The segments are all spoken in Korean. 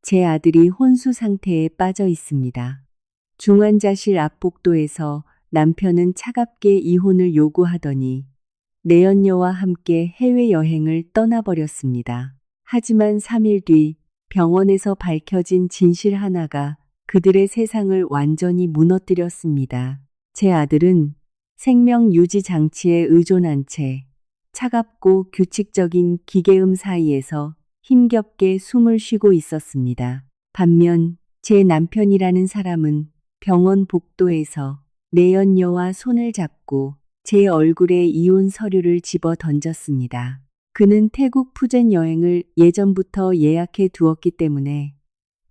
제 아들이 혼수 상태에 빠져 있습니다. 중환자실 앞 복도에서 남편은 차갑게 이혼을 요구하더니 내연녀와 함께 해외여행을 떠나버렸습니다. 하지만 3일 뒤 병원에서 밝혀진 진실 하나가 그들의 세상을 완전히 무너뜨렸습니다. 제 아들은 생명 유지 장치에 의존한 채 차갑고 규칙적인 기계음 사이에서 힘겹게 숨을 쉬고 있었습니다. 반면 제 남편이라는 사람은 병원 복도에서 내연녀와 손을 잡고 제 얼굴에 이혼 서류를 집어 던졌습니다. 그는 태국 푸젠 여행을 예전부터 예약해 두었기 때문에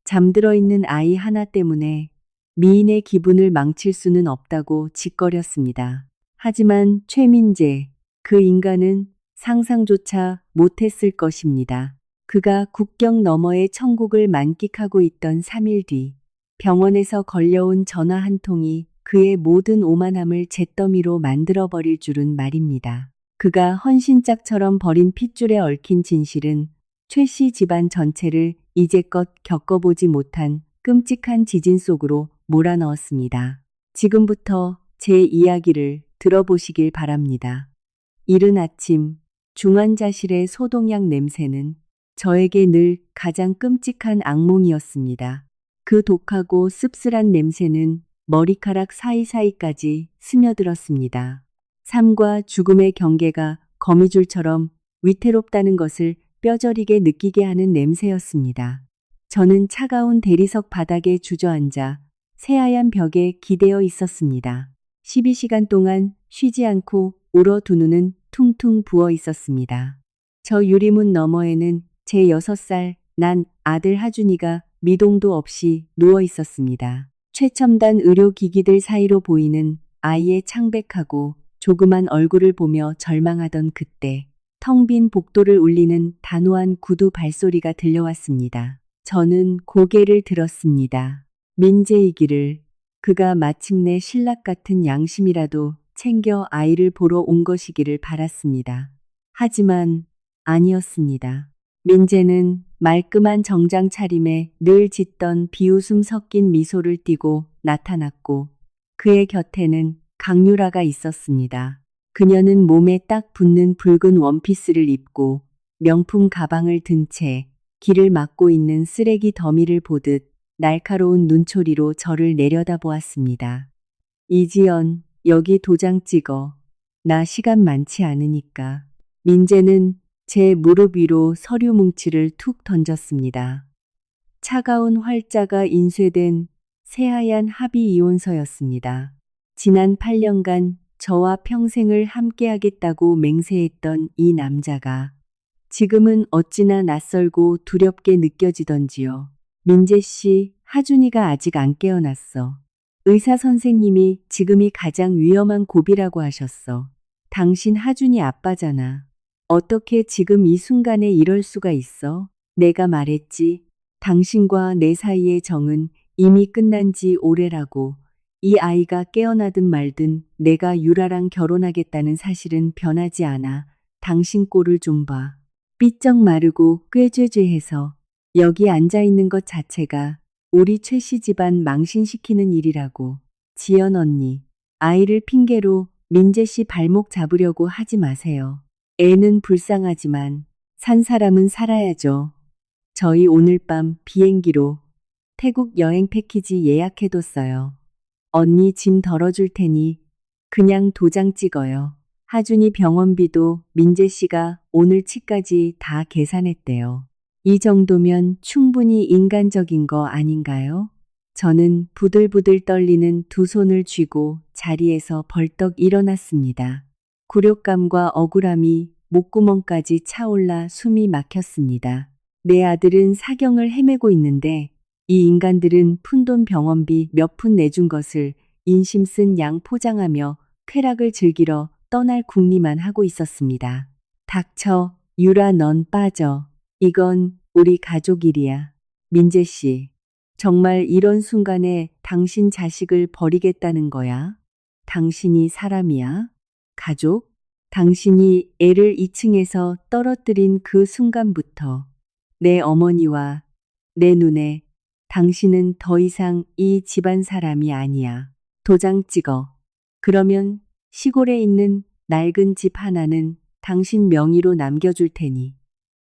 잠들어 있는 아이 하나 때문에 미인의 기분을 망칠 수는 없다고 짓거렸습니다. 하지만 최민재, 그 인간은 상상조차 못했을 것입니다. 그가 국경 너머의 천국을 만끽하고 있던 3일 뒤 병원에서 걸려온 전화 한 통이 그의 모든 오만함을 잿더미로 만들어버릴 줄은 말입니다. 그가 헌신짝처럼 버린 핏줄에 얽힌 진실은 최 씨 집안 전체를 이제껏 겪어보지 못한 끔찍한 지진 속으로 몰아넣었습니다. 지금부터 제 이야기를 들어보시길 바랍니다. 이른 아침 중환자실의 소독약 냄새는 저에게 늘 가장 끔찍한 악몽이었습니다. 그 독하고 씁쓸한 냄새는 머리카락 사이사이까지 스며들었습니다. 삶과 죽음의 경계가 거미줄처럼 위태롭다는 것을 뼈저리게 느끼게 하는 냄새였습니다. 저는 차가운 대리석 바닥에 주저앉아 새하얀 벽에 기대어 있었습니다. 12시간 동안 쉬지 않고 울어 두 눈은 퉁퉁 부어 있었습니다. 저 유리문 너머에는 제 6살 난 아들 하준이가 미동도 없이 누워 있었습니다. 최첨단 의료기기들 사이로 보이는 아이의 창백하고 조그만 얼굴을 보며 절망하던 그때 텅 빈 복도를 울리는 단호한 구두 발소리가 들려왔습니다. 저는 고개를 들었습니다. 민재이기를, 그가 마침내 신락 같은 양심이라도 챙겨 아이를 보러 온 것이기를 바랐습니다. 하지만 아니었습니다. 민재는 말끔한 정장 차림에 늘 짓던 비웃음 섞인 미소를 띠고 나타났고 그의 곁에는 강유라가 있었습니다. 그녀는 몸에 딱 붙는 붉은 원피스를 입고 명품 가방을 든 채 길을 막고 있는 쓰레기 더미를 보듯 날카로운 눈초리로 저를 내려다보았습니다. 이지연, 여기 도장 찍어. 나 시간 많지 않으니까. 민재는 제 무릎 위로 서류 뭉치를 툭 던졌습니다. 차가운 활자가 인쇄된 새하얀 합의 이혼서였습니다. 지난 8년간 저와 평생을 함께하겠다고 맹세했던 이 남자가 지금은 어찌나 낯설고 두렵게 느껴지던지요. 민재 씨, 하준이가 아직 안 깨어났어. 의사 선생님이 지금이 가장 위험한 고비라고 하셨어. 당신 하준이 아빠잖아. 어떻게 지금 이 순간에 이럴 수가 있어? 내가 말했지. 당신과 내 사이의 정은 이미 끝난 지 오래라고. 이 아이가 깨어나든 말든 내가 유라랑 결혼하겠다는 사실은 변하지 않아. 당신 꼴을 좀 봐. 삐쩍 마르고 꾀죄죄해서 여기 앉아있는 것 자체가 우리 최 씨 집안 망신시키는 일이라고. 지연 언니, 아이를 핑계로 민재 씨 발목 잡으려고 하지 마세요. 애는 불쌍하지만 산 사람은 살아야죠. 저희 오늘 밤 비행기로 태국 여행 패키지 예약해뒀어요. 언니 짐 덜어줄 테니 그냥 도장 찍어요. 하준이 병원비도 민재 씨가 오늘 치까지 다 계산했대요. 이 정도면 충분히 인간적인 거 아닌가요? 저는 부들부들 떨리는 두 손을 쥐고 자리에서 벌떡 일어났습니다. 굴욕감과 억울함이 목구멍까지 차올라 숨이 막혔습니다. 내 아들은 사경을 헤매고 있는데 이 인간들은 푼돈 병원비 몇 푼 내준 것을 인심 쓴 양 포장하며 쾌락을 즐기러 떠날 궁리만 하고 있었습니다. 닥쳐, 유라 넌 빠져. 이건 우리 가족 일이야. 민재 씨, 정말 이런 순간에 당신 자식을 버리겠다는 거야? 당신이 사람이야? 가족? 당신이 애를 2층에서 떨어뜨린 그 순간부터 내 어머니와 내 눈에 당신은 더 이상 이 집안 사람이 아니야. 도장 찍어. 그러면 시골에 있는 낡은 집 하나는 당신 명의로 남겨줄 테니.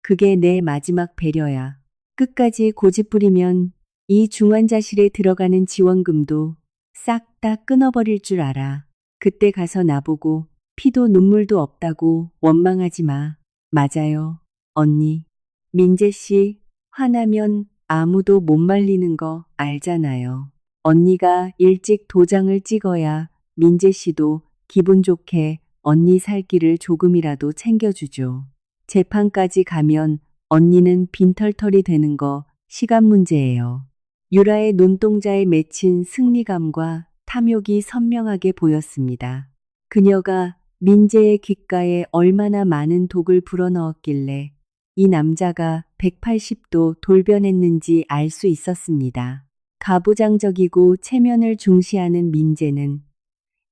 그게 내 마지막 배려야. 끝까지 고집부리면 이 중환자실에 들어가는 지원금도 싹 다 끊어버릴 줄 알아. 그때 가서 나보고 피도 눈물도 없다고 원망하지 마. 맞아요, 언니. 민재 씨, 화나면 아무도 못 말리는 거 알잖아요. 언니가 일찍 도장을 찍어야 민재 씨도 기분 좋게 언니 살 길을 조금이라도 챙겨주죠. 재판까지 가면 언니는 빈털털이 되는 거 시간 문제예요. 유라의 눈동자에 맺힌 승리감과 탐욕이 선명하게 보였습니다. 그녀가 민재의 귓가에 얼마나 많은 독을 불어넣었길래 이 남자가 180도 돌변했는지 알 수 있었습니다. 가부장적이고 체면을 중시하는 민재는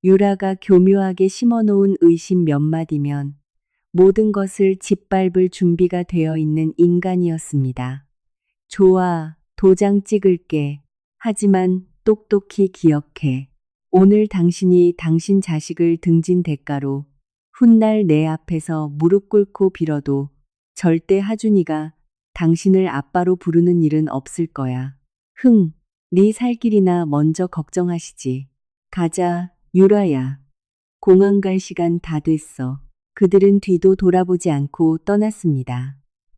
유라가 교묘하게 심어놓은 의심 몇 마디면 모든 것을 짓밟을 준비가 되어 있는 인간이었습니다. 좋아, 도장 찍을게. 하지만 똑똑히 기억해. 오늘 당신이 당신 자식을 등진 대가로 훗날 내 앞에서 무릎 꿇고 빌어도 절대 하준이가 당신을 아빠로 부르는 일은 없을 거야. 네 살 길이나 먼저 걱정하시지. 가자, 유라야. 공항 갈 시간 다 됐어. 그들은 뒤도 돌아보지 않고 떠났습니다.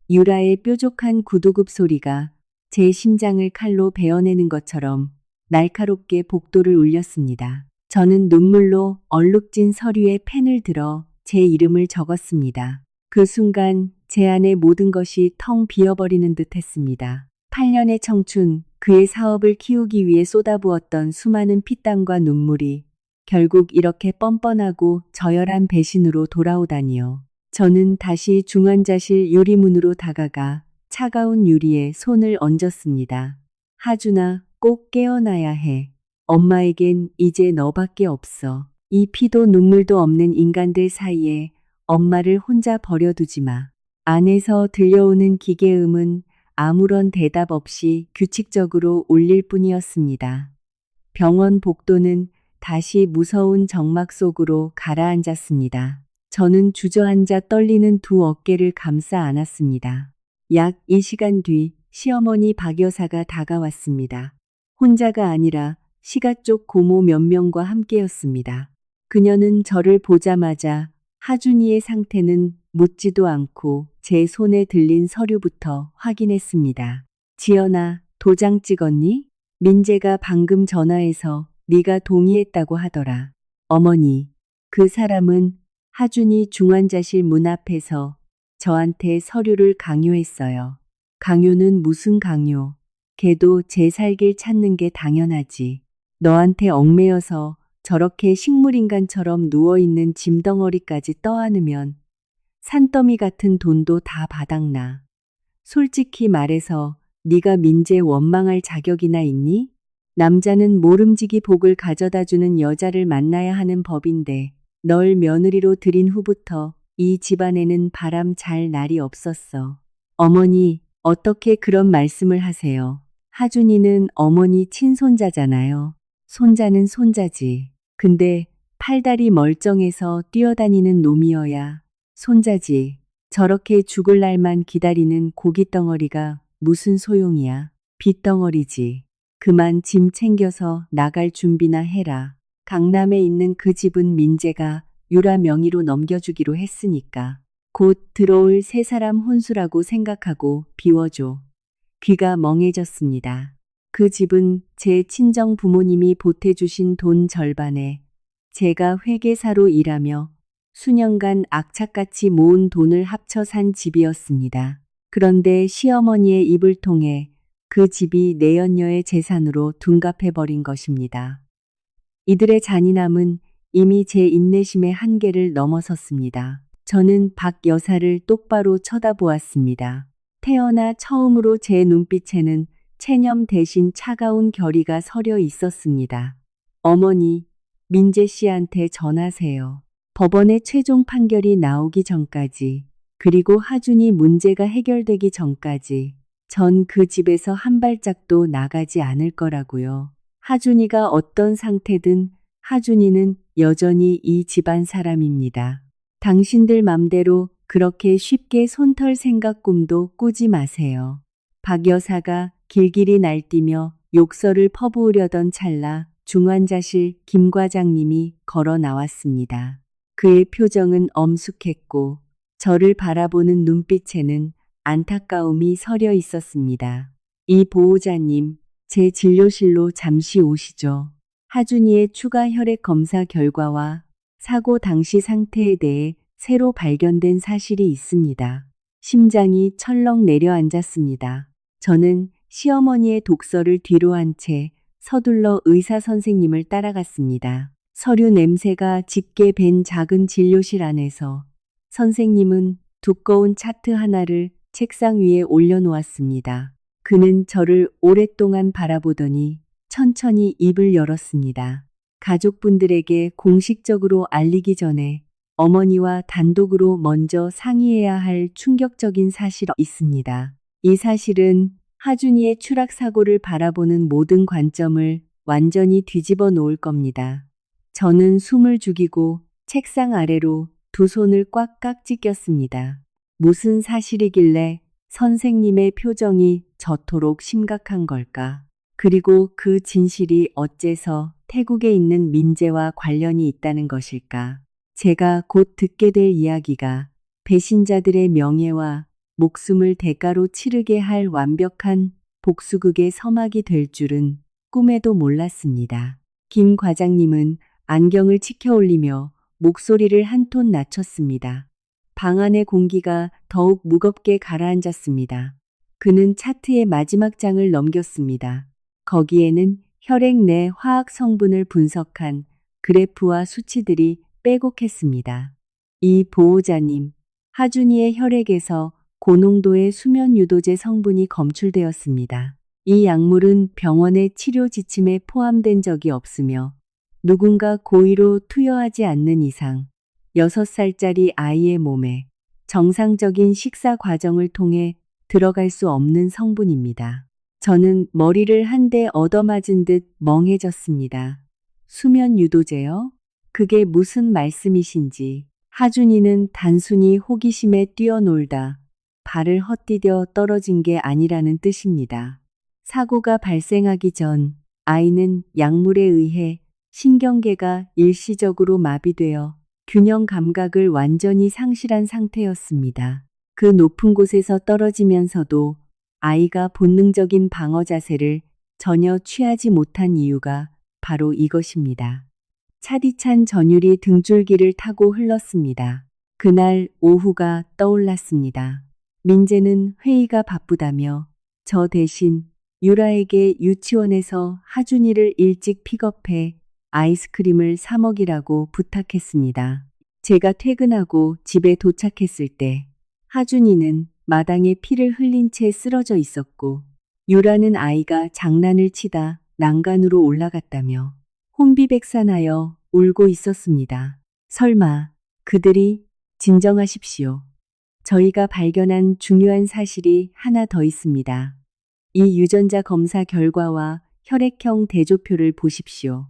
유라의 뾰족한 구두굽 소리가 제 심장을 칼로 베어내는 것처럼 날카롭게 복도를 울렸습니다. 저는 눈물로 얼룩진 서류에 펜을 들어 제 이름을 적었습니다. 그 순간 제 안의 모든 것이 텅 비어버리는 듯 했습니다. 8년의 청춘, 그의 사업을 키우기 위해 쏟아부었던 수많은 피땀과 눈물이 결국 이렇게 뻔뻔하고 저열한 배신으로 돌아오다니요. 저는 다시 중환자실 유리문으로 다가가 차가운 유리에 손을 얹었습니다. 하준아, 꼭 깨어나야 해. 엄마에겐 이제 너밖에 없어. 이 피도 눈물도 없는 인간들 사이에 엄마를 혼자 버려두지 마. 안에서 들려오는 기계음은 아무런 대답 없이 규칙적으로 울릴 뿐이었습니다. 병원 복도는 다시 무서운 정막 속으로 가라앉았습니다. 저는 주저앉아 떨리는 두 어깨를 감싸 안았습니다. 약 1시간 뒤 시어머니 박 여사가 다가왔습니다. 혼자가 아니라 시가 쪽 고모 몇 명과 함께였습니다. 그녀는 저를 보자마자 하준이의 상태는 묻지도 않고 제 손에 들린 서류부터 확인했습니다. 지연아, 도장 찍었니? 민재가 방금 전화해서 네가 동의했다고 하더라. 어머니, 그 사람은 하준이 중환자실 문 앞에서 저한테 서류를 강요했어요. 강요는 무슨 강요? 걔도 제 살길 찾는 게 당연하지. 너한테 얽매여서 저렇게 식물인간처럼 누워있는 짐덩어리까지 떠안으면 산더미 같은 돈도 다 바닥나. 솔직히 말해서 네가 민재 원망할 자격이나 있니? 남자는 모름지기 복을 가져다주는 여자를 만나야 하는 법인데 널 며느리로 들인 후부터 이 집안에는 바람 잘 날이 없었어. 어머니, 어떻게 그런 말씀을 하세요? 하준이는 어머니 친손자잖아요. 손자는 손자지. 근데 팔다리 멀쩡해서 뛰어다니는 놈이어야 손자지. 저렇게 죽을 날만 기다리는 고깃덩어리가 무슨 소용이야. 빚덩어리지. 그만 짐 챙겨서 나갈 준비나 해라. 강남에 있는 그 집은 민재가 유라 명의로 넘겨주기로 했으니까. 곧 들어올 세 사람 혼수라고 생각하고 비워줘. 귀가 멍해졌습니다. 그 집은 제 친정 부모님이 보태주신 돈 절반에 제가 회계사로 일하며 수년간 악착같이 모은 돈을 합쳐 산 집이었습니다. 그런데 시어머니의 입을 통해 그 집이 내연녀의 재산으로 둔갑해버린 것입니다. 이들의 잔인함은 이미 제 인내심의 한계를 넘어섰습니다. 저는 박 여사를 똑바로 쳐다보았습니다. 태어나 처음으로 제 눈빛에는 체념 대신 차가운 결의가 서려 있었습니다. 어머니, 민재 씨한테 전하세요. 법원의 최종 판결이 나오기 전까지, 그리고 하준이 문제가 해결되기 전까지 전 그 집에서 한 발짝도 나가지 않을 거라고요. 하준이가 어떤 상태든 하준이는 여전히 이 집안 사람입니다. 당신들 맘대로 그렇게 쉽게 손털 생각 꿈도 꾸지 마세요. 박 여사가 길길이 날뛰며 욕설을 퍼부으려던 찰나 중환자실 김 과장님이 걸어 나왔습니다. 그의 표정은 엄숙했고 저를 바라보는 눈빛에는 안타까움이 서려 있었습니다. 이 보호자님, 제 진료실로 잠시 오시죠. 하준이의 추가 혈액 검사 결과와 사고 당시 상태에 대해 새로 발견된 사실이 있습니다. 심장이 철렁 내려앉았습니다. 저는 시어머니의 독서를 뒤로 한 채 서둘러 의사 선생님을 따라갔습니다. 서류 냄새가 짙게 밴 작은 진료실 안에서 선생님은 두꺼운 차트 하나를 책상 위에 올려놓았습니다. 그는 저를 오랫동안 바라보더니 천천히 입을 열었습니다. 가족분들에게 공식적으로 알리기 전에 어머니와 단독으로 먼저 상의해야 할 충격적인 사실이 있습니다. 이 사실은 하준이의 추락 사고를 바라보는 모든 관점을 완전히 뒤집어 놓을 겁니다. 저는 숨을 죽이고 책상 아래로 두 손을 꽉꽉 찢겼습니다. 무슨 사실이길래 선생님의 표정이 저토록 심각한 걸까? 그리고 그 진실이 어째서 태국에 있는 민재와 관련이 있다는 것일까? 제가 곧 듣게 될 이야기가 배신자들의 명예와 목숨을 대가로 치르게 할 완벽한 복수극의 서막이 될 줄은 꿈에도 몰랐습니다. 김 과장님은 안경을 치켜 올리며 목소리를 한 톤 낮췄습니다. 방 안의 공기가 더욱 무겁게 가라앉았습니다. 그는 차트의 마지막 장을 넘겼습니다. 거기에는 혈액 내 화학 성분을 분석한 그래프와 수치들이 빼곡했습니다. 이 보호자님, 하준이의 혈액에서 고농도의 수면 유도제 성분이 검출되었습니다. 이 약물은 병원의 치료 지침에 포함된 적이 없으며 누군가 고의로 투여하지 않는 이상 6살짜리 아이의 몸에 정상적인 식사 과정을 통해 들어갈 수 없는 성분입니다. 저는 머리를 한 대 얻어맞은 듯 멍해졌습니다. 수면 유도제요? 그게 무슨 말씀이신지. 하준이는 단순히 호기심에 뛰어놀다 발을 헛디뎌 떨어진 게 아니라는 뜻입니다. 사고가 발생하기 전 아이는 약물에 의해 신경계가 일시적으로 마비되어 균형 감각을 완전히 상실한 상태였습니다. 그 높은 곳에서 떨어지면서도 아이가 본능적인 방어 자세를 전혀 취하지 못한 이유가 바로 이것입니다. 차디찬 전율이 등줄기를 타고 흘렀습니다. 그날 오후가 떠올랐습니다. 민재는 회의가 바쁘다며 저 대신 유라에게 유치원에서 하준이를 일찍 픽업해 아이스크림을 사 먹이라고 부탁했습니다. 제가 퇴근하고 집에 도착했을 때 하준이는 마당에 피를 흘린 채 쓰러져 있었고 유라는 아이가 장난을 치다 난간으로 올라갔다며 혼비백산하여 울고 있었습니다. 설마 그들이 진정하십시오. 저희가 발견한 중요한 사실이 하나 더 있습니다. 이 유전자 검사 결과와 혈액형 대조표를 보십시오.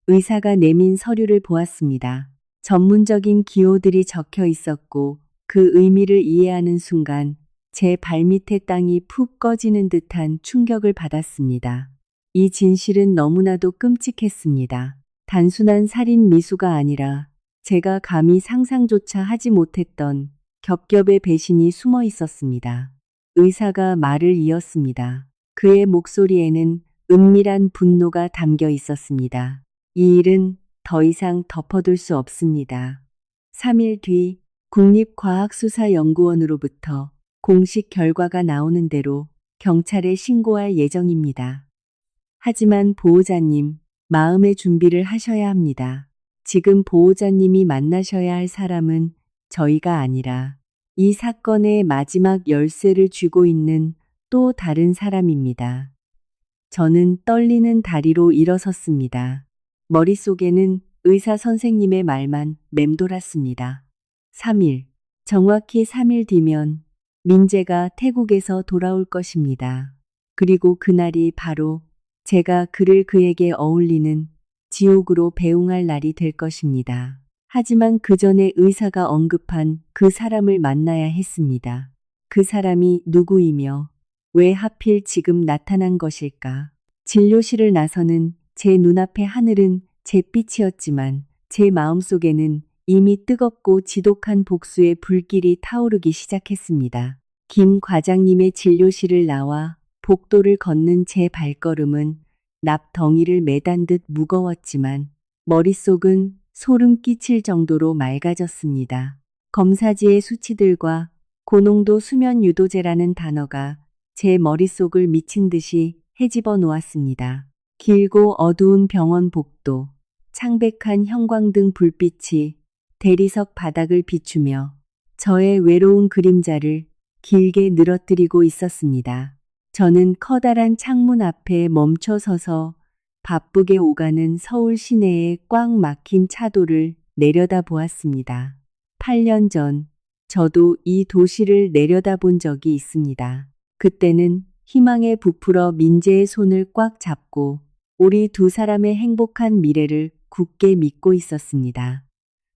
의사가 내민 서류를 보았습니다. 전문적인 기호들이 적혀 있었고 그 의미를 이해하는 순간 제 발밑의 땅이 푹 꺼지는 듯한 충격을 받았습니다. 이 진실은 너무나도 끔찍했습니다. 단순한 살인 미수가 아니라 제가 감히 상상조차 하지 못했던 겹겹의 배신이 숨어 있었습니다. 의사가 말을 이었습니다. 그의 목소리에는 은밀한 분노가 담겨 있었습니다. 이 일은 더 이상 덮어둘 수 없습니다. 3일 뒤 국립과학수사연구원으로부터 공식 결과가 나오는 대로 경찰에 신고할 예정입니다. 하지만 보호자님, 마음의 준비를 하셔야 합니다. 지금 보호자님이 만나셔야 할 사람은 저희가 아니라 이 사건의 마지막 열쇠를 쥐고 있는 또 다른 사람입니다. 저는 떨리는 다리로 일어섰습니다. 머릿속에는 의사 선생님의 말만 맴돌았습니다. 3일, 정확히 3일 뒤면 민재가 태국에서 돌아올 것입니다. 그리고 그날이 바로 제가 그를 그에게 어울리는 지옥으로 배웅할 날이 될 것입니다. 하지만 그 전에 의사가 언급한 그 사람을 만나야 했습니다. 그 사람이 누구이며 왜 하필 지금 나타난 것일까? 진료실을 나서는 제 눈앞의 하늘은 잿빛이었지만 제 마음속에는 이미 뜨겁고 지독한 복수의 불길이 타오르기 시작했습니다. 김 과장님의 진료실을 나와 복도를 걷는 제 발걸음은 납덩이를 매단 듯 무거웠지만 머릿속은 소름 끼칠 정도로 맑아졌습니다. 검사지의 수치들과 고농도 수면 유도제라는 단어가 제 머릿속을 미친 듯이 헤집어 놓았습니다. 길고 어두운 병원 복도, 창백한 형광등 불빛이 대리석 바닥을 비추며 저의 외로운 그림자를 길게 늘어뜨리고 있었습니다. 저는 커다란 창문 앞에 멈춰 서서 바쁘게 오가는 서울 시내의 꽉 막힌 차도를 내려다보았습니다. 8년 전 저도 이 도시를 내려다본 적이 있습니다. 그때는 희망에 부풀어 민재의 손을 꽉 잡고 우리 두 사람의 행복한 미래를 굳게 믿고 있었습니다.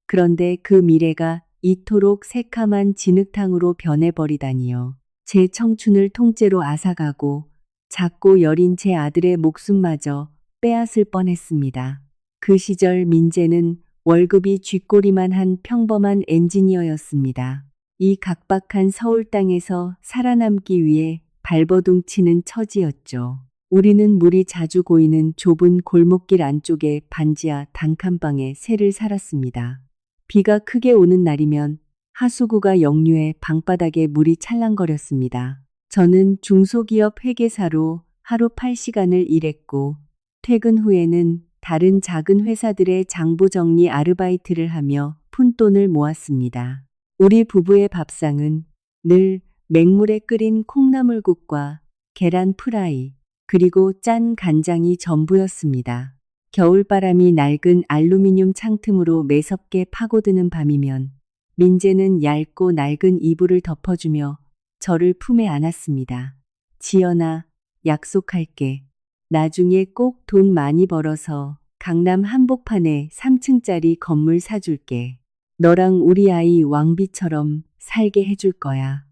그런데 그 미래가 이토록 새카만 진흙탕으로 변해버리다니요. 제 청춘을 통째로 앗아가고 작고 여린 제 아들의 목숨마저 빼앗을 뻔했습니다. 그 시절 민재는 월급이 쥐꼬리만 한 평범한 엔지니어였습니다. 이 각박한 서울 땅에서 살아남기 위해 발버둥 치는 처지였죠. 우리는 물이 자주 고이는 좁은 골목길 안쪽의 반지하 단칸방에 새를 살았습니다. 비가 크게 오는 날이면 하수구가 역류해 방바닥에 물이 찰랑거렸습니다. 저는 중소기업 회계사로 하루 8시간을 일했고 퇴근 후에는 다른 작은 회사들의 장부 정리 아르바이트를 하며 푼돈을 모았습니다. 우리 부부의 밥상은 늘 맹물에 끓인 콩나물국과 계란 프라이, 그리고 짠 간장이 전부였습니다. 겨울바람이 낡은 알루미늄 창틈으로 매섭게 파고드는 밤이면 민재는 얇고 낡은 이불을 덮어주며 저를 품에 안았습니다. 지연아, 약속할게. 나중에 꼭 돈 많이 벌어서 강남 한복판에 3층짜리 건물 사줄게. 너랑 우리 아이 왕비처럼 살게 해줄 거야.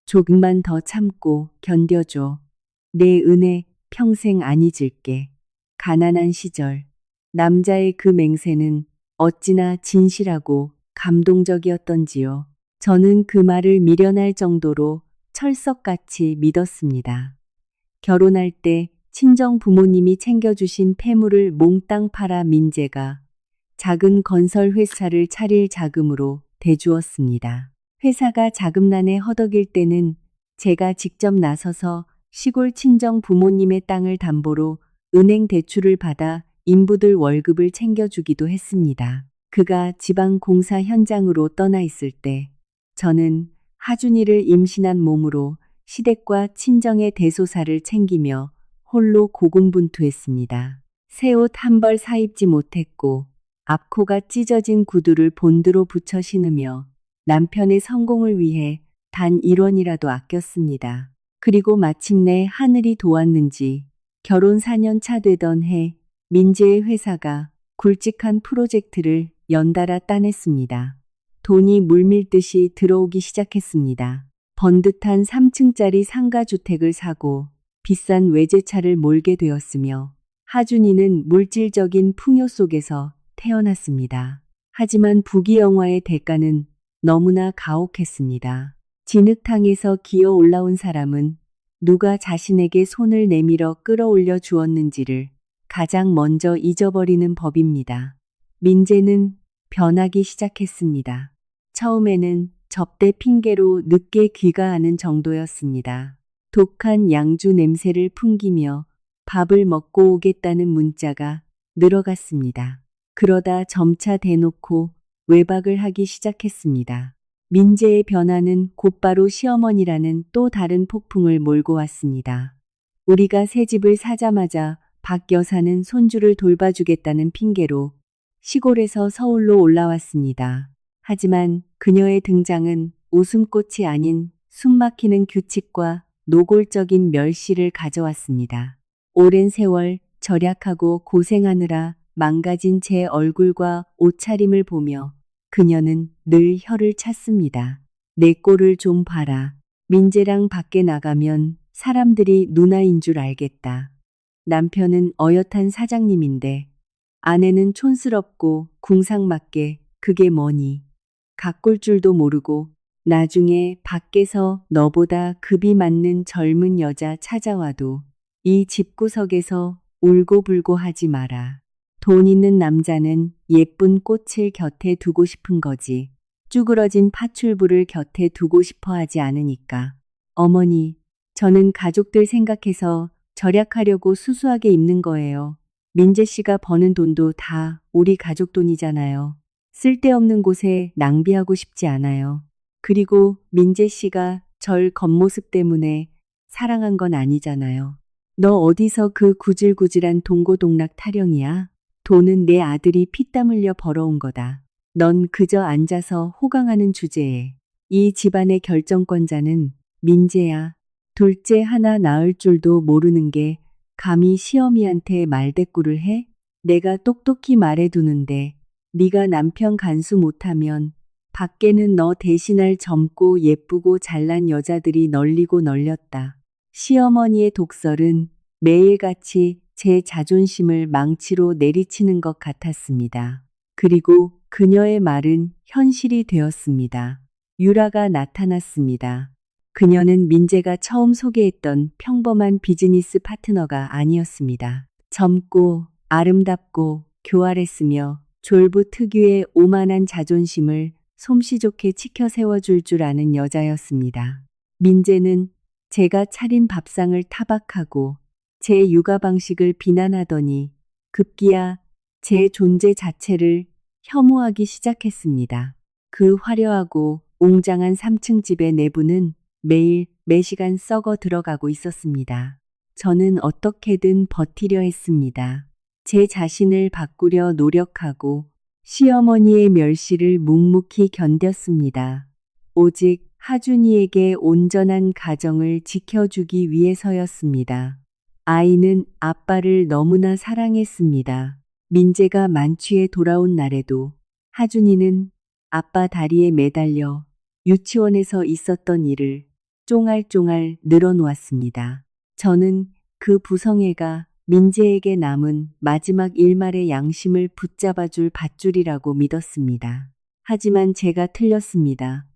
조금만 더 참고 견뎌줘. 내 은혜 평생 안 잊을게. 가난한 시절, 남자의 그 맹세는 어찌나 진실하고 감동적이었던지요. 저는 그 말을 미련할 정도로 철석같이 믿었습니다. 결혼할 때 친정 부모님이 챙겨주신 폐물을 몽땅 팔아 민재가 작은 건설 회사를 차릴 자금으로 대주었습니다. 회사가 자금난에 허덕일 때는 제가 직접 나서서 시골 친정 부모님의 땅을 담보로 은행 대출을 받아 인부들 월급을 챙겨주기도 했습니다. 그가 지방 공사 현장으로 떠나 있을 때 저는 하준이를 임신한 몸으로 시댁과 친정의 대소사를 챙기며 홀로 고군분투했습니다. 새 옷 한 벌 사입지 못했고 앞코가 찢어진 구두를 본드로 붙여 신으며 남편의 성공을 위해 단 1원이라도 아꼈습니다. 그리고 마침내 하늘이 도왔는지 결혼 4년 차 되던 해 민재의 회사가 굵직한 프로젝트를 연달아 따냈습니다. 돈이 물밀듯이 들어오기 시작했습니다. 번듯한 3층짜리 상가주택을 사고 비싼 외제차를 몰게 되었으며 하준이는 물질적인 풍요 속에서 태어났습니다. 하지만 부귀영화의 대가는 너무나 가혹했습니다. 진흙탕에서 기어 올라온 사람은 누가 자신에게 손을 내밀어 끌어올려 주었는지를 가장 먼저 잊어버리는 법입니다. 민재는 변하기 시작했습니다. 처음에는 접대 핑계로 늦게 귀가하는 정도였습니다. 독한 양주 냄새를 풍기며 밥을 먹고 오겠다는 문자가 늘어갔습니다. 그러다 점차 대놓고 외박을 하기 시작했습니다. 민재의 변화는 곧바로 시어머니라는 또 다른 폭풍을 몰고 왔습니다. 우리가 새 집을 사자마자 박 여사는 손주를 돌봐주겠다는 핑계로 시골에서 서울로 올라왔습니다. 하지만 그녀의 등장은 웃음꽃이 아닌 숨막히는 규칙과 노골적인 멸시를 가져왔습니다. 오랜 세월 절약하고 고생하느라 망가진 제 얼굴과 옷차림을 보며 그녀는 늘 혀를 찼습니다. 내 꼴을 좀 봐라. 민재랑 밖에 나가면 사람들이 누나인 줄 알겠다. 남편은 어엿한 사장님인데 아내는 촌스럽고 궁상맞게 그게 뭐니? 가꿀 줄도 모르고 나중에 밖에서 너보다 급이 맞는 젊은 여자 찾아와도 이 집구석에서 울고불고 하지 마라. 돈 있는 남자는 예쁜 꽃을 곁에 두고 싶은 거지. 쭈그러진 파출부를 곁에 두고 싶어 하지 않으니까. 어머니, 저는 가족들 생각해서 절약하려고 수수하게 입는 거예요. 민재 씨가 버는 돈도 다 우리 가족 돈이잖아요. 쓸데없는 곳에 낭비하고 싶지 않아요. 그리고 민재 씨가 절 겉모습 때문에 사랑한 건 아니잖아요. 너 어디서 그 구질구질한 동고동락 타령이야? 돈은 내 아들이 피땀 흘려 벌어온 거다. 넌 그저 앉아서 호강하는 주제에. 이 집안의 결정권자는 민재야. 둘째 하나 낳을 줄도 모르는 게 감히 시어미한테 말대꾸를 해? 내가 똑똑히 말해두는데 네가 남편 간수 못하면 밖에는 너 대신할 젊고 예쁘고 잘난 여자들이 널리고 널렸다. 시어머니의 독설은 매일같이 제 자존심을 망치로 내리치는 것 같았습니다. 그리고 그녀의 말은 현실이 되었습니다. 유라가 나타났습니다. 그녀는 민재가 처음 소개했던 평범한 비즈니스 파트너가 아니었습니다. 젊고 아름답고 교활했으며 졸부 특유의 오만한 자존심을 솜씨 좋게 치켜 세워줄 줄 아는 여자였습니다. 민재는 제가 차린 밥상을 타박하고 제 육아 방식을 비난하더니 급기야 제 존재 자체를 혐오하기 시작했습니다. 그 화려하고 웅장한 3층 집의 내부는 매일 매시간 썩어 들어가고 있었습니다. 저는 어떻게든 버티려 했습니다. 제 자신을 바꾸려 노력하고 시어머니의 멸시를 묵묵히 견뎠습니다. 오직 하준이에게 온전한 가정을 지켜주기 위해서였습니다. 아이는 아빠를 너무나 사랑했습니다. 민재가 만취해 돌아온 날에도 하준이는 아빠 다리에 매달려 유치원에서 있었던 일을 쫑알쫑알 늘어놓았습니다. 저는 그 부성애가 민재에게 남은 마지막 일말의 양심을 붙잡아줄 밧줄이라고 믿었습니다. 하지만 제가 틀렸습니다.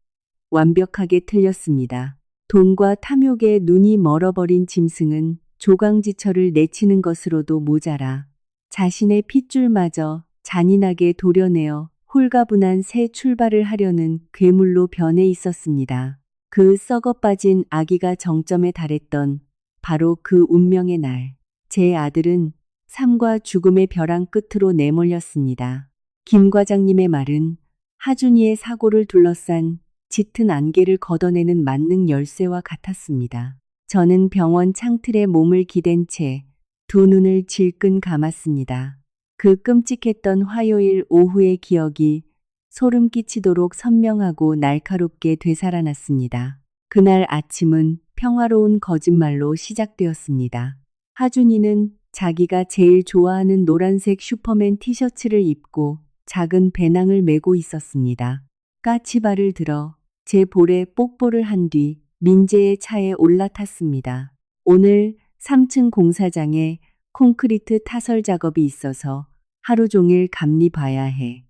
완벽하게 틀렸습니다. 돈과 탐욕에 눈이 멀어버린 짐승은 조강지처를 내치는 것으로도 모자라 자신의 핏줄마저 잔인하게 도려내어 홀가분한 새 출발을 하려는 괴물로 변해 있었습니다. 그 썩어빠진 아기가 정점에 달했던 바로 그 운명의 날, 제 아들은 삶과 죽음의 벼랑 끝으로 내몰렸습니다. 김 과장님의 말은 하준이의 사고를 둘러싼 짙은 안개를 걷어내는 만능 열쇠와 같았습니다. 저는 병원 창틀에 몸을 기댄 채 두 눈을 질끈 감았습니다. 그 끔찍했던 화요일 오후의 기억이 소름 끼치도록 선명하고 날카롭게 되살아났습니다. 그날 아침은 평화로운 거짓말로 시작되었습니다. 하준이는 자기가 제일 좋아하는 노란색 슈퍼맨 티셔츠를 입고 작은 배낭을 메고 있었습니다. 까치발을 들어 제 볼에 뽀뽀를 한 뒤 민재의 차에 올라탔습니다. 오늘 3층 공사장에 콘크리트 타설 작업이 있어서 하루 종일 감리 봐야 해.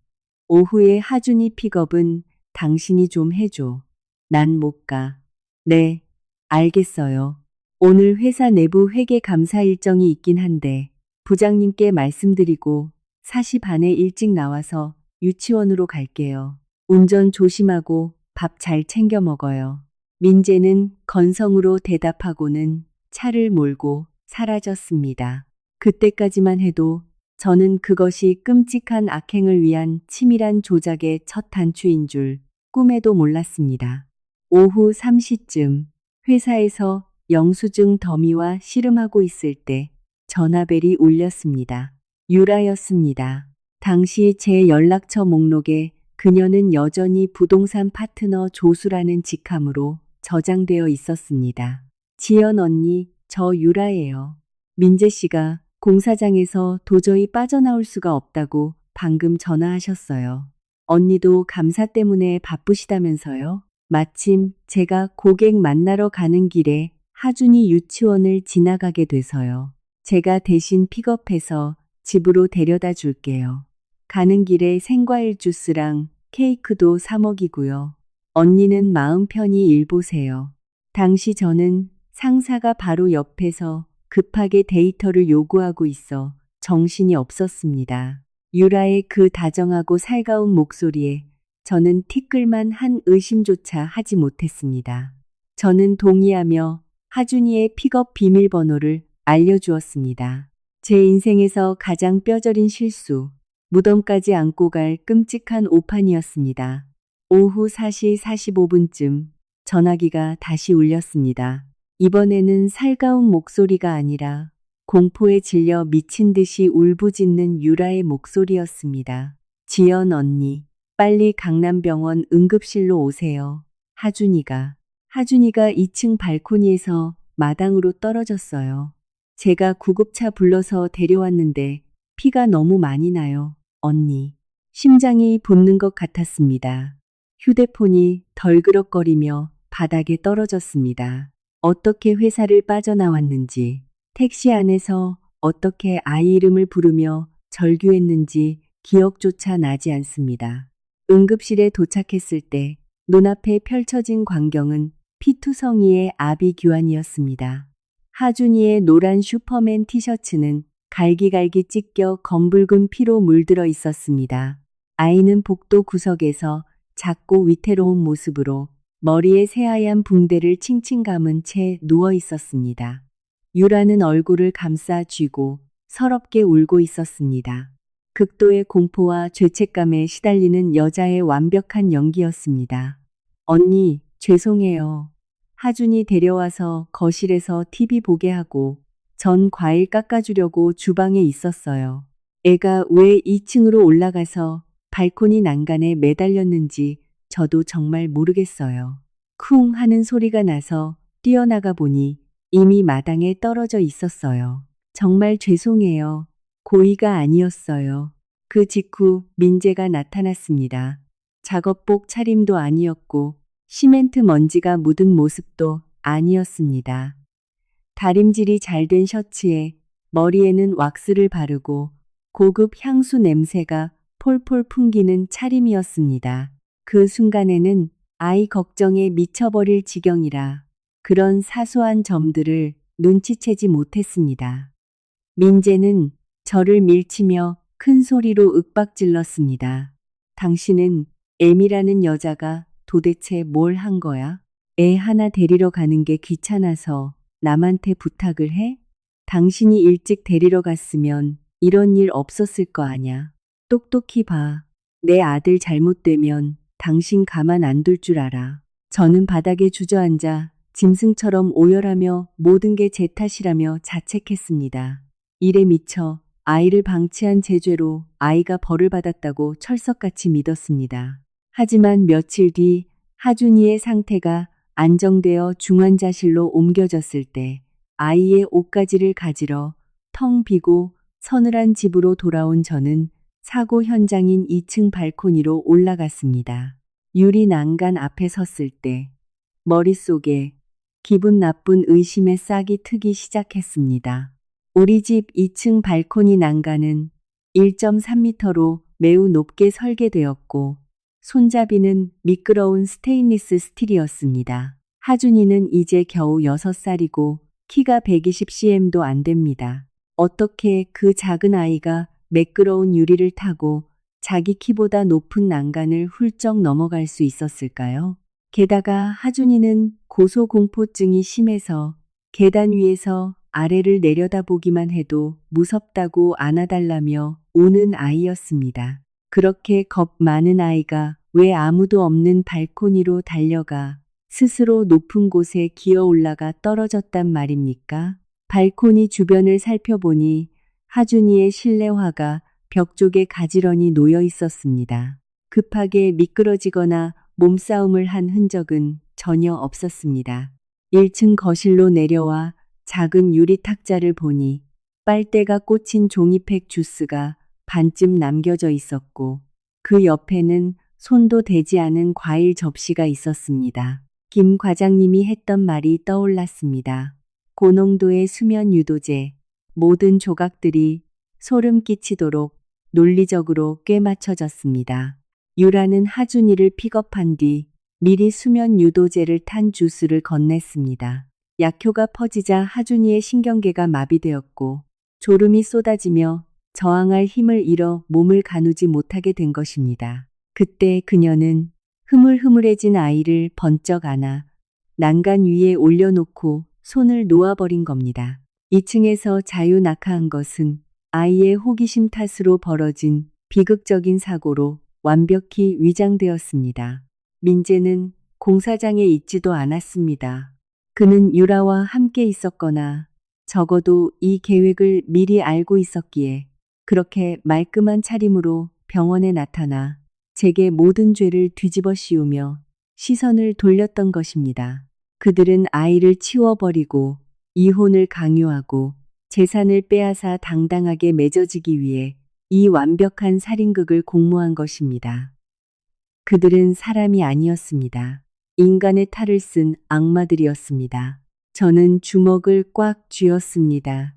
오후에 하준이 픽업은 당신이 좀 해줘. 난 못 가. 네, 알겠어요. 오늘 회사 내부 회계 감사 일정이 있긴 한데 부장님께 말씀드리고 4시 반에 일찍 나와서 유치원으로 갈게요. 운전 조심하고 밥 잘 챙겨 먹어요. 민재는 건성으로 대답하고는 차를 몰고 사라졌습니다. 그때까지만 해도 저는 그것이 끔찍한 악행을 위한 치밀한 조작의 첫 단추인 줄 꿈에도 몰랐습니다. 오후 3시쯤 회사에서 영수증 더미와 씨름하고 있을 때 전화벨이 울렸습니다. 유라였습니다. 당시 제 연락처 목록에 그녀는 여전히 부동산 파트너 조수라는 직함으로 저장되어 있었습니다. 지연 언니, 저 유라예요. 민재 씨가 공사장에서 도저히 빠져나올 수가 없다고 방금 전화하셨어요. 언니도 감사 때문에 바쁘시다면서요? 마침 제가 고객 만나러 가는 길에 하준이 유치원을 지나가게 돼서요. 제가 대신 픽업해서 집으로 데려다 줄게요. 가는 길에 생과일 주스랑 케이크도 사 먹이고요. 언니는 마음 편히 일 보세요. 당시 저는 상사가 바로 옆에서 급하게 데이터를 요구하고 있어 정신이 없었습니다. 유라의 그 다정하고 살가운 목소리에 저는 티끌만 한 의심조차 하지 못했습니다. 저는 동의하며 하준이의 픽업 비밀번호를 알려주었습니다. 제 인생에서 가장 뼈저린 실수, 무덤까지 안고 갈 끔찍한 오판이었습니다. 오후 4시 45분쯤 전화기가 다시 울렸습니다. 이번에는 살가운 목소리가 아니라 공포에 질려 미친 듯이 울부짖는 유라의 목소리였습니다. 지연 언니, 빨리 강남병원 응급실로 오세요. 하준이가 2층 발코니에서 마당으로 떨어졌어요. 제가 구급차 불러서 데려왔는데 피가 너무 많이 나요. 언니. 심장이 붙는 것 같았습니다. 휴대폰이 덜그럭거리며 바닥에 떨어졌습니다. 어떻게 회사를 빠져나왔는지, 택시 안에서 어떻게 아이 이름을 부르며 절규했는지 기억조차 나지 않습니다. 응급실에 도착했을 때 눈앞에 펼쳐진 광경은 피투성이의 아비규환이었습니다. 하준이의 노란 슈퍼맨 티셔츠는 갈기갈기 찢겨 검붉은 피로 물들어 있었습니다. 아이는 복도 구석에서 작고 위태로운 모습으로 머리에 새하얀 붕대를 칭칭 감은 채 누워 있었습니다. 유라는 얼굴을 감싸 쥐고 서럽게 울고 있었습니다. 극도의 공포와 죄책감에 시달리는 여자의 완벽한 연기였습니다. 언니, 죄송해요. 하준이 데려와서 거실에서 TV 보게 하고 전 과일 깎아주려고 주방에 있었어요. 애가 왜 2층으로 올라가서 발코니 난간에 매달렸는지 저도 정말 모르겠어요. 쿵 하는 소리가 나서 뛰어나가 보니 이미 마당에 떨어져 있었어요. 정말 죄송해요. 고의가 아니었어요. 그 직후 민재가 나타났습니다. 작업복 차림도 아니었고 시멘트 먼지가 묻은 모습도 아니었습니다. 다림질이 잘 된 셔츠에 머리에는 왁스를 바르고 고급 향수 냄새가 폴폴 풍기는 차림이었습니다. 그 순간에는 아이 걱정에 미쳐버릴 지경이라 그런 사소한 점들을 눈치채지 못했습니다. 민재는 저를 밀치며 큰 소리로 윽박질렀습니다. 당신은 애미라는 여자가 도대체 뭘 한 거야? 애 하나 데리러 가는 게 귀찮아서 남한테 부탁을 해? 당신이 일찍 데리러 갔으면 이런 일 없었을 거 아냐. 똑똑히 봐. 내 아들 잘못되면 당신 가만 안 둘 줄 알아. 저는 바닥에 주저앉아 짐승처럼 오열하며 모든 게 제 탓이라며 자책했습니다. 일에 미쳐 아이를 방치한 제 죄로 아이가 벌을 받았다고 철석같이 믿었습니다. 하지만 며칠 뒤 하준이의 상태가 안정되어 중환자실로 옮겨졌을 때 아이의 옷가지를 가지러 텅 비고 서늘한 집으로 돌아온 저는 사고 현장인 2층 발코니로 올라갔습니다. 유리 난간 앞에 섰을 때 머릿속에 기분 나쁜 의심의 싹이 트기 시작했습니다. 우리 집 2층 발코니 난간은 1.3m로 매우 높게 설계되었고 손잡이는 미끄러운 스테인리스 스틸이었습니다. 하준이는 이제 겨우 6살이고 키가 120cm도 안 됩니다. 어떻게 그 작은 아이가 매끄러운 유리를 타고 자기 키보다 높은 난간을 훌쩍 넘어갈 수 있었을까요? 게다가 하준이는 고소공포증이 심해서 계단 위에서 아래를 내려다보기만 해도 무섭다고 안아달라며 우는 아이였습니다. 그렇게 겁 많은 아이가 왜 아무도 없는 발코니로 달려가 스스로 높은 곳에 기어 올라가 떨어졌단 말입니까? 발코니 주변을 살펴보니 하준이의 실내화가 벽 쪽에 가지런히 놓여 있었습니다. 급하게 미끄러지거나 몸싸움을 한 흔적은 전혀 없었습니다. 1층 거실로 내려와 작은 유리 탁자를 보니 빨대가 꽂힌 종이팩 주스가 반쯤 남겨져 있었고 그 옆에는 손도 대지 않은 과일 접시가 있었습니다. 김 과장님이 했던 말이 떠올랐습니다. 고농도의 수면 유도제, 모든 조각들이 소름 끼치도록 논리적으로 꿰맞춰졌습니다. 유라는 하준이를 픽업한 뒤 미리 수면 유도제를 탄 주스를 건넸습니다. 약효가 퍼지자 하준이의 신경계가 마비되었고 졸음이 쏟아지며 저항할 힘을 잃어 몸을 가누지 못하게 된 것입니다. 그때 그녀는 흐물흐물해진 아이를 번쩍 안아 난간 위에 올려놓고 손을 놓아버린 겁니다. 2층에서 자유낙하한 것은 아이의 호기심 탓으로 벌어진 비극적인 사고로 완벽히 위장되었습니다. 민재는 공사장에 있지도 않았습니다. 그는 유라와 함께 있었거나 적어도 이 계획을 미리 알고 있었기에 그렇게 말끔한 차림으로 병원에 나타나 제게 모든 죄를 뒤집어 씌우며 시선을 돌렸던 것입니다. 그들은 아이를 치워버리고 이혼을 강요하고 재산을 빼앗아 당당하게 맺어지기 위해 이 완벽한 살인극을 공모한 것입니다. 그들은 사람이 아니었습니다. 인간의 탈을 쓴 악마들이었습니다. 저는 주먹을 꽉 쥐었습니다.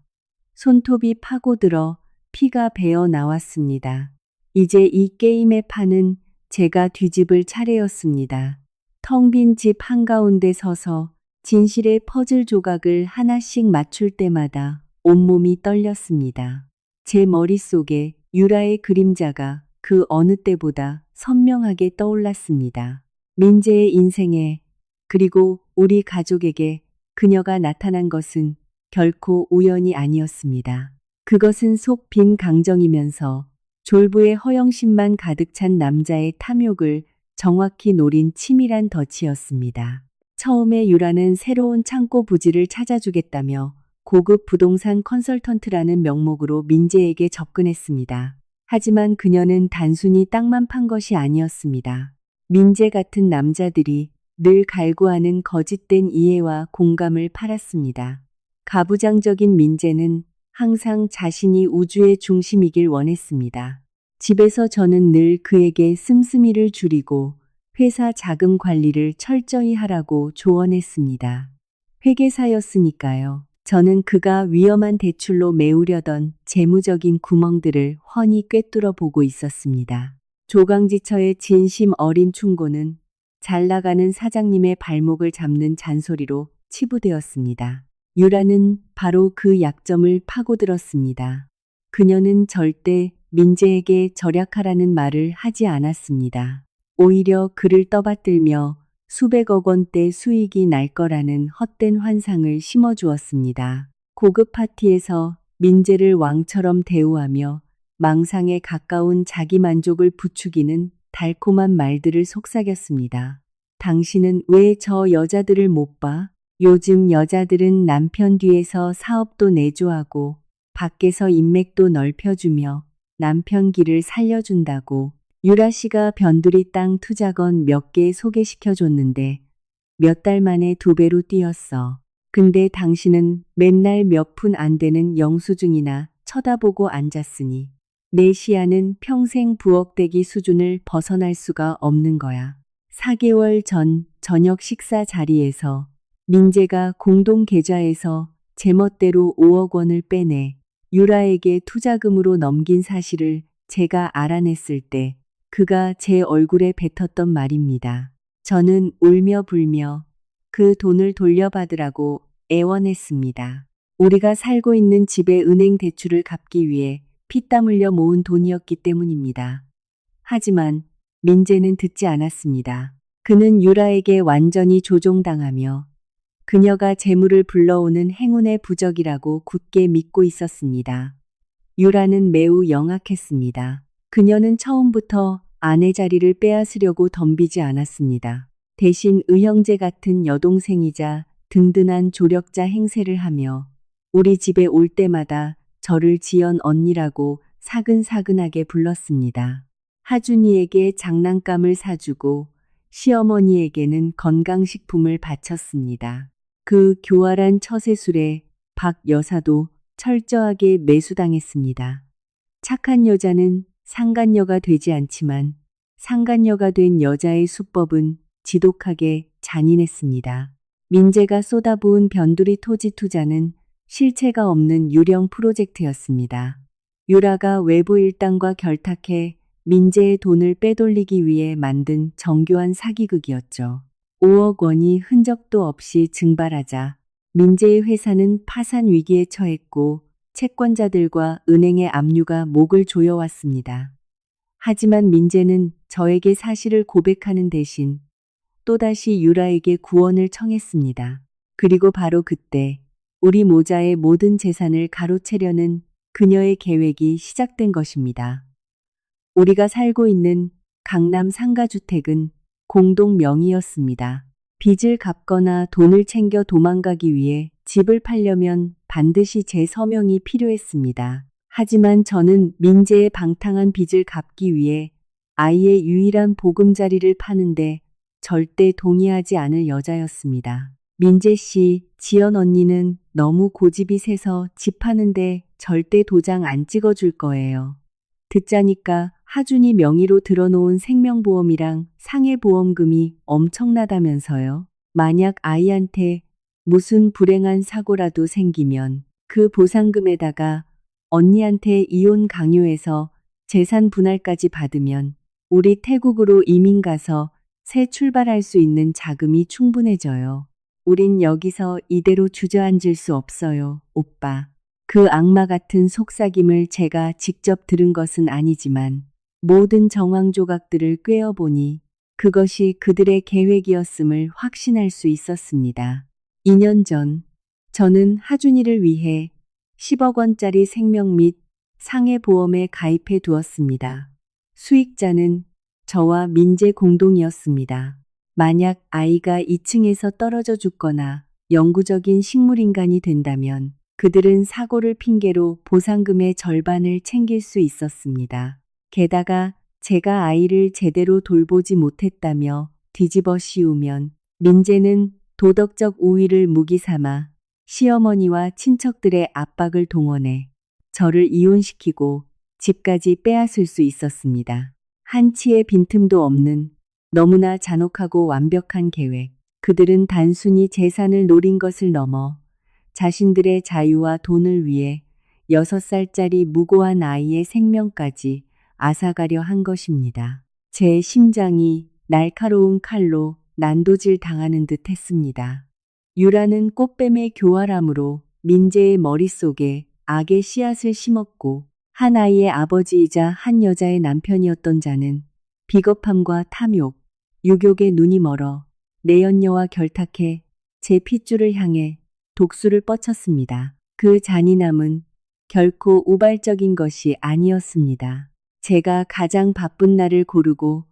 손톱이 파고들어 피가 배어 나왔습니다. 이제 이 게임의 판은 제가 뒤집을 차례였습니다. 텅 빈 집 한가운데 서서 진실의 퍼즐 조각을 하나씩 맞출 때마다 온몸이 떨렸습니다. 제 머릿속에 유라의 그림자가 그 어느 때보다 선명하게 떠올랐습니다. 민재의 인생에 그리고 우리 가족에게 그녀가 나타난 것은 결코 우연이 아니었습니다. 그것은 속 빈 강정이면서 졸부의 허영심만 가득 찬 남자의 탐욕을 정확히 노린 치밀한 덫이었습니다. 처음에 유라는 새로운 창고 부지를 찾아주겠다며 고급 부동산 컨설턴트라는 명목으로 민재에게 접근했습니다. 하지만 그녀는 단순히 땅만 판 것이 아니었습니다. 민재 같은 남자들이 늘 갈구하는 거짓된 이해와 공감을 팔았습니다. 가부장적인 민재는 항상 자신이 우주의 중심이길 원했습니다. 집에서 저는 늘 그에게 씀씀이를 줄이고 회사 자금 관리를 철저히 하라고 조언했습니다. 회계사였으니까요. 저는 그가 위험한 대출로 메우려던 재무적인 구멍들을 훤히 꿰뚫어 보고 있었습니다. 조강지처의 진심 어린 충고는 잘 나가는 사장님의 발목을 잡는 잔소리로 치부되었습니다. 유라는 바로 그 약점을 파고들었습니다. 그녀는 절대 민재에게 절약하라는 말을 하지 않았습니다. 오히려 그를 떠받들며 수백억 원대 수익이 날 거라는 헛된 환상을 심어주었습니다. 고급 파티에서 민재를 왕처럼 대우하며 망상에 가까운 자기 만족을 부추기는 달콤한 말들을 속삭였습니다. 당신은 왜 저 여자들을 못 봐? 요즘 여자들은 남편 뒤에서 사업도 내조하고 밖에서 인맥도 넓혀주며 남편 길을 살려준다고. 유라 씨가 변두리 땅 투자건 몇 개 소개시켜줬는데 몇 달 만에 2배로 뛰었어. 근데 당신은 맨날 몇 푼 안 되는 영수증이나 쳐다보고 앉았으니 내 시야는 평생 부엌대기 수준을 벗어날 수가 없는 거야. 4개월 전 저녁 식사 자리에서 민재가 공동 계좌에서 제멋대로 5억 원을 빼내 유라에게 투자금으로 넘긴 사실을 제가 알아냈을 때 그가 제 얼굴에 뱉었던 말입니다. 저는 울며 불며 그 돈을 돌려받으라고 애원했습니다. 우리가 살고 있는 집의 은행 대출을 갚기 위해 피땀 흘려 모은 돈이었기 때문입니다. 하지만 민재는 듣지 않았습니다. 그는 유라에게 완전히 조종당하며 그녀가 재물을 불러오는 행운의 부적이라고 굳게 믿고 있었습니다. 유라는 매우 영악했습니다. 그녀는 처음부터 아내 자리를 빼앗으려고 덤비지 않았습니다. 대신 의형제 같은 여동생이자 든든한 조력자 행세를 하며 우리 집에 올 때마다 저를 지연 언니라고 사근사근하게 불렀습니다. 하준이에게 장난감을 사주고 시어머니에게는 건강식품을 바쳤습니다. 그 교활한 처세술에 박 여사도 철저하게 매수당했습니다. 착한 여자는 상간녀가 되지 않지만 상간녀가 된 여자의 수법은 지독하게 잔인했습니다. 민재가 쏟아부은 변두리 토지 투자는 실체가 없는 유령 프로젝트였습니다. 유라가 외부 일당과 결탁해 민재의 돈을 빼돌리기 위해 만든 정교한 사기극이었죠. 5억 원이 흔적도 없이 증발하자 민재의 회사는 파산 위기에 처했고 채권자들과 은행의 압류가 목을 조여왔습니다. 하지만 민재는 저에게 사실을 고백하는 대신 또다시 유라에게 구원을 청했습니다. 그리고 바로 그때 우리 모자의 모든 재산을 가로채려는 그녀의 계획이 시작된 것입니다. 우리가 살고 있는 강남 상가주택은 공동 명의였습니다. 빚을 갚거나 돈을 챙겨 도망가기 위해 집을 팔려면 반드시 제 서명이 필요했습니다. 하지만 저는 민재의 방탕한 빚을 갚기 위해 아이의 유일한 보금자리를 파는데 절대 동의하지 않을 여자였습니다. 민재 씨, 지연 언니는 너무 고집이 세서 집 파는데 절대 도장 안 찍어줄 거예요. 듣자니까 하준이 명의로 들어놓은 생명보험이랑 상해보험금이 엄청나다면서요. 만약 아이한테 무슨 불행한 사고라도 생기면 그 보상금에다가 언니한테 이혼 강요해서 재산 분할까지 받으면 우리 태국으로 이민 가서 새 출발할 수 있는 자금이 충분해져요. 우린 여기서 이대로 주저앉을 수 없어요, 오빠. 그 악마 같은 속삭임을 제가 직접 들은 것은 아니지만 모든 정황 조각들을 꿰어보니 그것이 그들의 계획이었음을 확신할 수 있었습니다. 2년 전 저는 하준이를 위해 10억 원짜리 생명 및 상해보험에 가입해 두었습니다. 수익자는 저와 민재 공동이었습니다. 만약 아이가 2층에서 떨어져 죽거나 영구적인 식물인간이 된다면 그들은 사고를 핑계로 보상금의 절반을 챙길 수 있었습니다. 게다가 제가 아이를 제대로 돌보지 못했다며 뒤집어 씌우면 민재는 도덕적 우위를 무기 삼아 시어머니와 친척들의 압박을 동원해 저를 이혼시키고 집까지 빼앗을 수 있었습니다. 한치의 빈틈도 없는 너무나 잔혹하고 완벽한 계획. 그들은 단순히 재산을 노린 것을 넘어 자신들의 자유와 돈을 위해 6살짜리 무고한 아이의 생명까지 앗아가려 한 것입니다. 제 심장이 날카로운 칼로 난도질 당하는 듯 했습니다. 유라는 꽃뱀의 교활함으로 민재의 머릿속에 악의 씨앗을 심었고 한 아이의 아버지이자 한 여자의 남편이었던 자는 비겁함과 탐욕, 유욕에 눈이 멀어 내연녀와 결탁해 제 핏줄을 향해 독수를 뻗쳤습니다. 그 잔인함은 결코 우발적인 것이 아니었습니다. 제가 가장 바쁜 날을 고르고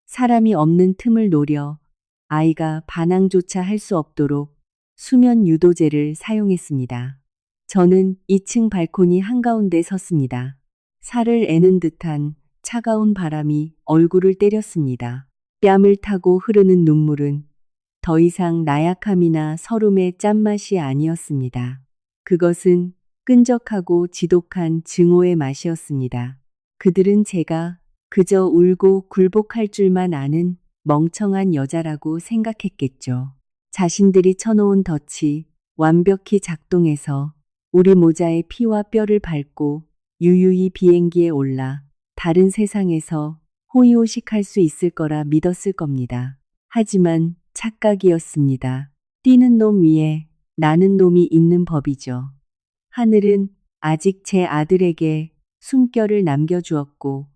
사람이 없는 틈을 노려 아이가 반항조차 할 수 없도록 수면 유도제를 사용했습니다. 저는 2층 발코니 한가운데 섰습니다. 살을 애는 듯한 차가운 바람이 얼굴을 때렸습니다. 뺨을 타고 흐르는 눈물은 더 이상 나약함이나 서름의 짠맛이 아니었습니다. 그것은 끈적하고 지독한 증오의 맛이었습니다. 그들은 제가 그저 울고 굴복할 줄만 아는 멍청한 여자라고 생각했겠죠. 자신들이 쳐놓은 덫이 완벽히 작동해서 우리 모자의 피와 뼈를 밟고 유유히 비행기에 올라 다른 세상에서 호의호식할 수 있을 거라 믿었을 겁니다. 하지만 착각이었습니다. 뛰는 놈 위에 나는 놈이 있는 법이죠. 하늘은 아직 제 아들에게 숨결을 남겨주었고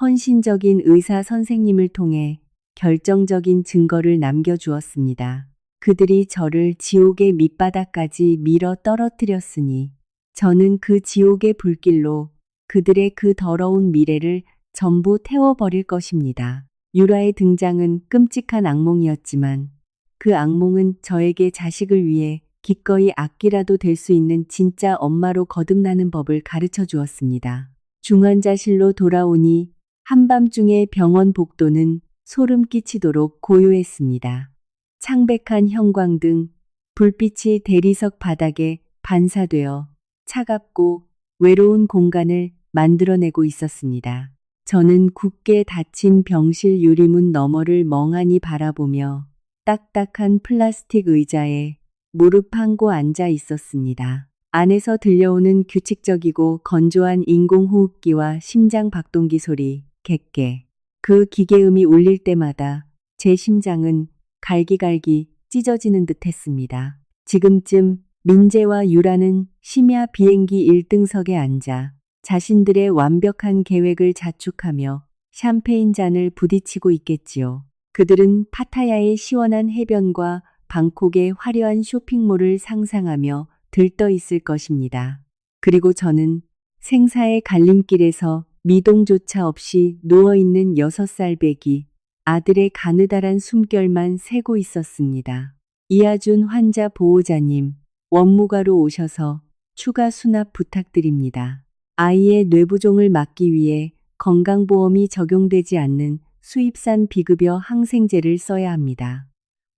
헌신적인 의사 선생님을 통해 결정적인 증거를 남겨주었습니다. 그들이 저를 지옥의 밑바닥까지 밀어 떨어뜨렸으니 저는 그 지옥의 불길로 그들의 그 더러운 미래를 전부 태워버릴 것입니다. 유라의 등장은 끔찍한 악몽이었지만 그 악몽은 저에게 자식을 위해 기꺼이 악기라도 될 수 있는 진짜 엄마로 거듭나는 법을 가르쳐 주었습니다. 중환자실로 돌아오니 한밤중에 병원 복도는 소름 끼치도록 고요했습니다. 창백한 형광등, 불빛이 대리석 바닥에 반사되어 차갑고 외로운 공간을 만들어내고 있었습니다. 저는 굳게 닫힌 병실 유리문 너머를 멍하니 바라보며 딱딱한 플라스틱 의자에 무릎 판고 앉아 있었습니다. 안에서 들려오는 규칙적이고 건조한 인공호흡기와 심장 박동기 소리, 객게. 그 기계음이 울릴 때마다 제 심장은 갈기갈기 찢어지는 듯 했습니다. 지금쯤 민재와 유라는 심야 비행기 1등석에 앉아 자신들의 완벽한 계획을 자축하며 샴페인 잔을 부딪히고 있겠지요. 그들은 파타야의 시원한 해변과 방콕의 화려한 쇼핑몰을 상상하며 들떠 있을 것입니다. 그리고 저는 생사의 갈림길에서 미동조차 없이 누워있는 6살 배기 아들의 가느다란 숨결만 세고 있었습니다. 이하준 환자 보호자님, 원무과로 오셔서 추가 수납 부탁드립니다. 아이의 뇌부종을 막기 위해 건강보험이 적용되지 않는 수입산 비급여 항생제를 써야 합니다.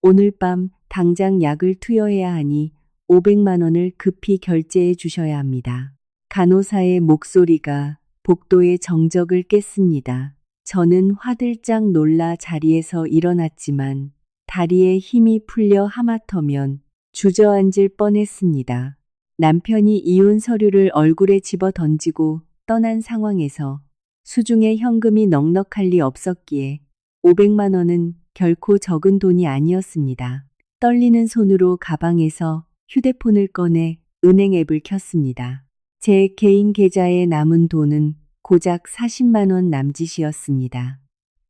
오늘 밤 당장 약을 투여해야 하니 500만 원을 급히 결제해 주셔야 합니다. 간호사의 목소리가 복도의 정적을 깼습니다. 저는 화들짝 놀라 자리에서 일어났지만 다리에 힘이 풀려 하마터면 주저앉을 뻔했습니다. 남편이 이혼 서류를 얼굴에 집어 던지고 떠난 상황에서 수중에 현금이 넉넉할 리 없었기에 500만 원은 결코 적은 돈이 아니었습니다. 떨리는 손으로 가방에서 휴대폰을 꺼내 은행 앱을 켰습니다. 제 개인 계좌에 남은 돈은 고작 40만 원 남짓이었습니다.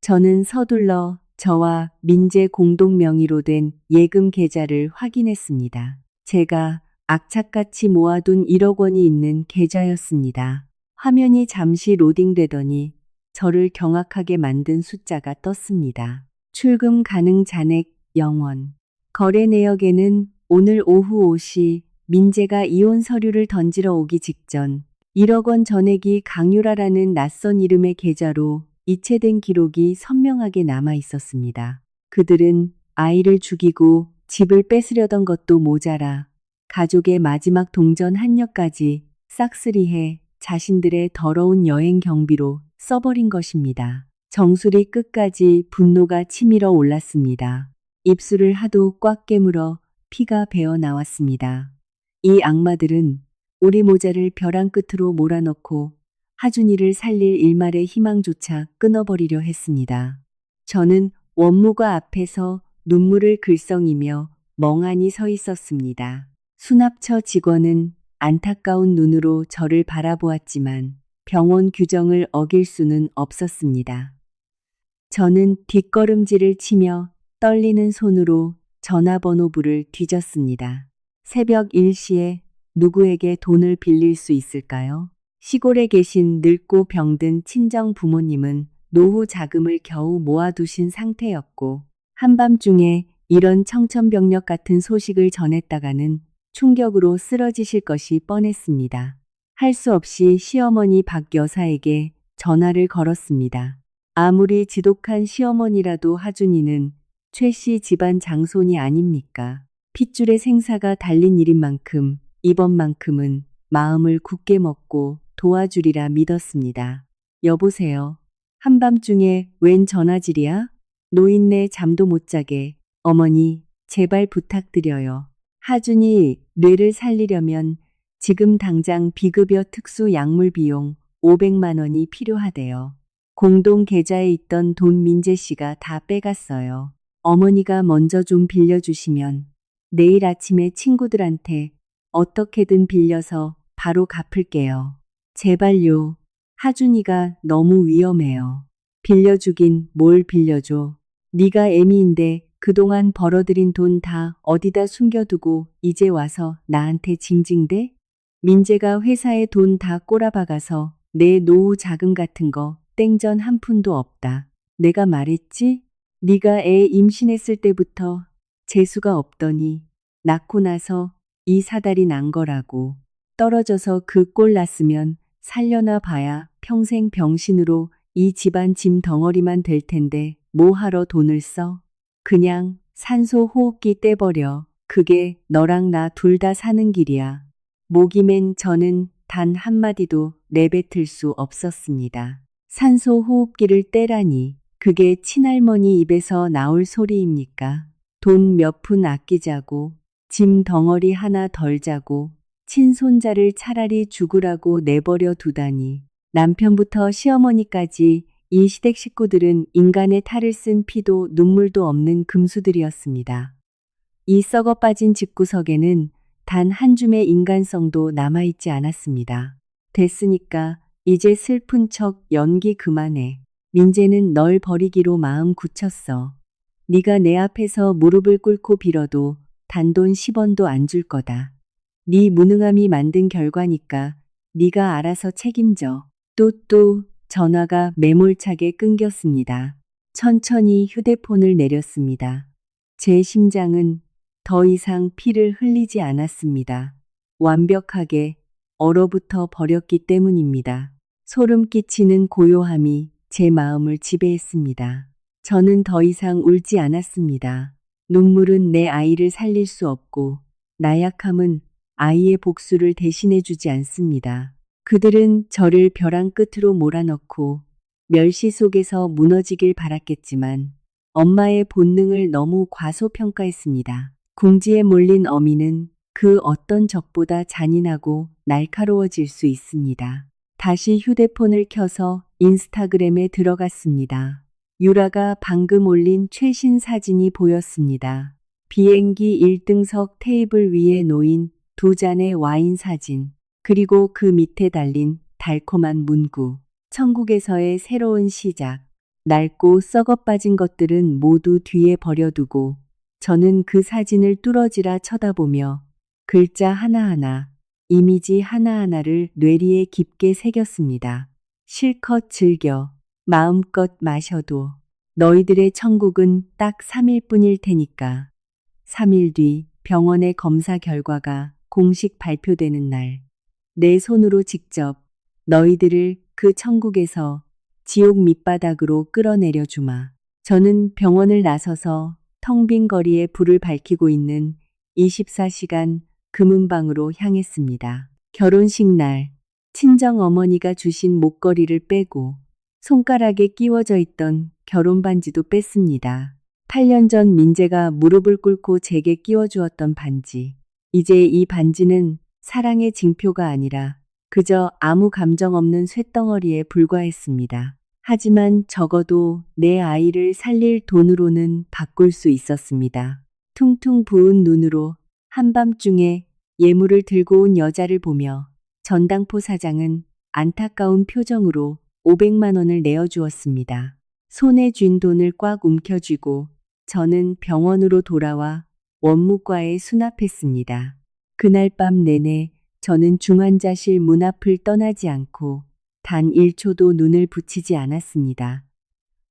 저는 서둘러 저와 민재 공동 명의로 된 예금 계좌를 확인했습니다. 제가 악착같이 모아둔 1억 원이 있는 계좌였습니다. 화면이 잠시 로딩되더니 저를 경악하게 만든 숫자가 떴습니다. 출금 가능 잔액 0원. 거래 내역에는 오늘 오후 5시 민재가 이혼 서류를 던지러 오기 직전 1억 원 전액이 강유라라는 낯선 이름의 계좌로 이체된 기록이 선명하게 남아 있었습니다. 그들은 아이를 죽이고 집을 뺏으려던 것도 모자라 가족의 마지막 동전 한 녀까지 싹쓸이해 자신들의 더러운 여행 경비로 써버린 것입니다. 정수리 끝까지 분노가 치밀어 올랐습니다. 입술을 하도 꽉 깨물어 피가 배어 나왔습니다. 이 악마들은 우리 모자를 벼랑 끝으로 몰아넣고 하준이를 살릴 일말의 희망조차 끊어버리려 했습니다. 저는 원무과 앞에서 눈물을 글썽이며 멍하니 서 있었습니다. 수납처 직원은 안타까운 눈으로 저를 바라보았지만 병원 규정을 어길 수는 없었습니다. 저는 뒷걸음질을 치며 떨리는 손으로 전화번호부를 뒤졌습니다. 새벽 1시에 누구에게 돈을 빌릴 수 있을까요? 시골에 계신 늙고 병든 친정 부모님은 노후 자금을 겨우 모아두신 상태였고 한밤중에 이런 청천벽력 같은 소식을 전했다가는 충격으로 쓰러지실 것이 뻔했습니다. 할 수 없이 시어머니 박 여사에게 전화를 걸었습니다. 아무리 지독한 시어머니라도 하준이는 최 씨 집안 장손이 아닙니까? 핏줄의 생사가 달린 일인 만큼 이번만큼은 마음을 굳게 먹고 도와주리라 믿었습니다. 여보세요. 한밤중에 웬 전화질이야? 노인네 잠도 못 자게. 어머니, 제발 부탁드려요. 하준이 뇌를 살리려면 지금 당장 비급여 특수 약물 비용 500만 원이 필요하대요. 공동 계좌에 있던 돈 민재 씨가 다 빼갔어요. 어머니가 먼저 좀 빌려주시면 내일 아침에 친구들한테 어떻게든 빌려서 바로 갚을게요. 제발요. 하준이가 너무 위험해요. 빌려주긴 뭘 빌려줘. 네가 애미인데 그동안 벌어들인 돈 다 어디다 숨겨두고 이제 와서 나한테 징징대? 민재가 회사에 돈 다 꼬라박아서 내 노후 자금 같은 거 땡전 한 푼도 없다. 내가 말했지? 네가 애 임신했을 때부터 재수가 없더니 낳고 나서 이 사달이 난 거라고. 떨어져서 그 꼴 났으면 살려나 봐야 평생 병신으로 이 집안 짐 덩어리만 될 텐데 뭐 하러 돈을 써? 그냥 산소 호흡기 떼버려. 그게 너랑 나 둘 다 사는 길이야. 목이 맨 저는 단 한마디도 내뱉을 수 없었습니다. 산소 호흡기를 떼라니 그게 친할머니 입에서 나올 소리입니까? 돈 몇 푼 아끼자고, 짐 덩어리 하나 덜 자고, 친손자를 차라리 죽으라고 내버려 두다니. 남편부터 시어머니까지 이 시댁 식구들은 인간의 탈을 쓴 피도 눈물도 없는 금수들이었습니다. 이 썩어 빠진 집구석에는 단 한 줌의 인간성도 남아있지 않았습니다. 됐으니까 이제 슬픈 척 연기 그만해. 민재는 널 버리기로 마음 굳혔어. 네가 내 앞에서 무릎을 꿇고 빌어도 단돈 10원도 안 줄 거다. 네 무능함이 만든 결과니까 네가 알아서 책임져. 또 전화가 매몰차게 끊겼습니다. 천천히 휴대폰을 내렸습니다. 제 심장은 더 이상 피를 흘리지 않았습니다. 완벽하게 얼어붙어 버렸기 때문입니다. 소름 끼치는 고요함이 제 마음을 지배했습니다. 저는 더 이상 울지 않았습니다. 눈물은 내 아이를 살릴 수 없고 나약함은 아이의 복수를 대신해주지 않습니다. 그들은 저를 벼랑 끝으로 몰아넣고 멸시 속에서 무너지길 바랐겠지만 엄마의 본능을 너무 과소평가했습니다. 궁지에 몰린 어미는 그 어떤 적보다 잔인하고 날카로워질 수 있습니다. 다시 휴대폰을 켜서 인스타그램에 들어갔습니다. 유라가 방금 올린 최신 사진이 보였습니다. 비행기 1등석 테이블 위에 놓인 두 잔의 와인 사진, 그리고 그 밑에 달린 달콤한 문구. 천국에서의 새로운 시작. 낡고 썩어 빠진 것들은 모두 뒤에 버려두고 저는 그 사진을 뚫어지라 쳐다보며 글자 하나하나, 이미지 하나하나를 뇌리에 깊게 새겼습니다. 실컷 즐겨, 마음껏 마셔도 너희들의 천국은 딱 3일 뿐일 테니까. 3일 뒤 병원의 검사 결과가 공식 발표되는 날, 내 손으로 직접 너희들을 그 천국에서 지옥 밑바닥으로 끌어내려 주마. 저는 병원을 나서서 텅 빈 거리에 불을 밝히고 있는 24시간 금은방으로 향했습니다. 결혼식 날, 친정 어머니가 주신 목걸이를 빼고 손가락에 끼워져 있던 결혼 반지도 뺐습니다. 8년 전 민재가 무릎을 꿇고 제게 끼워주었던 반지. 이제 이 반지는 사랑의 징표가 아니라 그저 아무 감정 없는 쇳덩어리에 불과했습니다. 하지만 적어도 내 아이를 살릴 돈으로는 바꿀 수 있었습니다. 퉁퉁 부은 눈으로 한밤중에 예물을 들고 온 여자를 보며 전당포 사장은 안타까운 표정으로 500만 원을 내어주었습니다. 손에 쥔 돈을 꽉 움켜쥐고 저는 병원으로 돌아와 원무과에 수납했습니다. 그날 밤 내내 저는 중환자실 문 앞을 떠나지 않고 단 1초도 눈을 붙이지 않았습니다.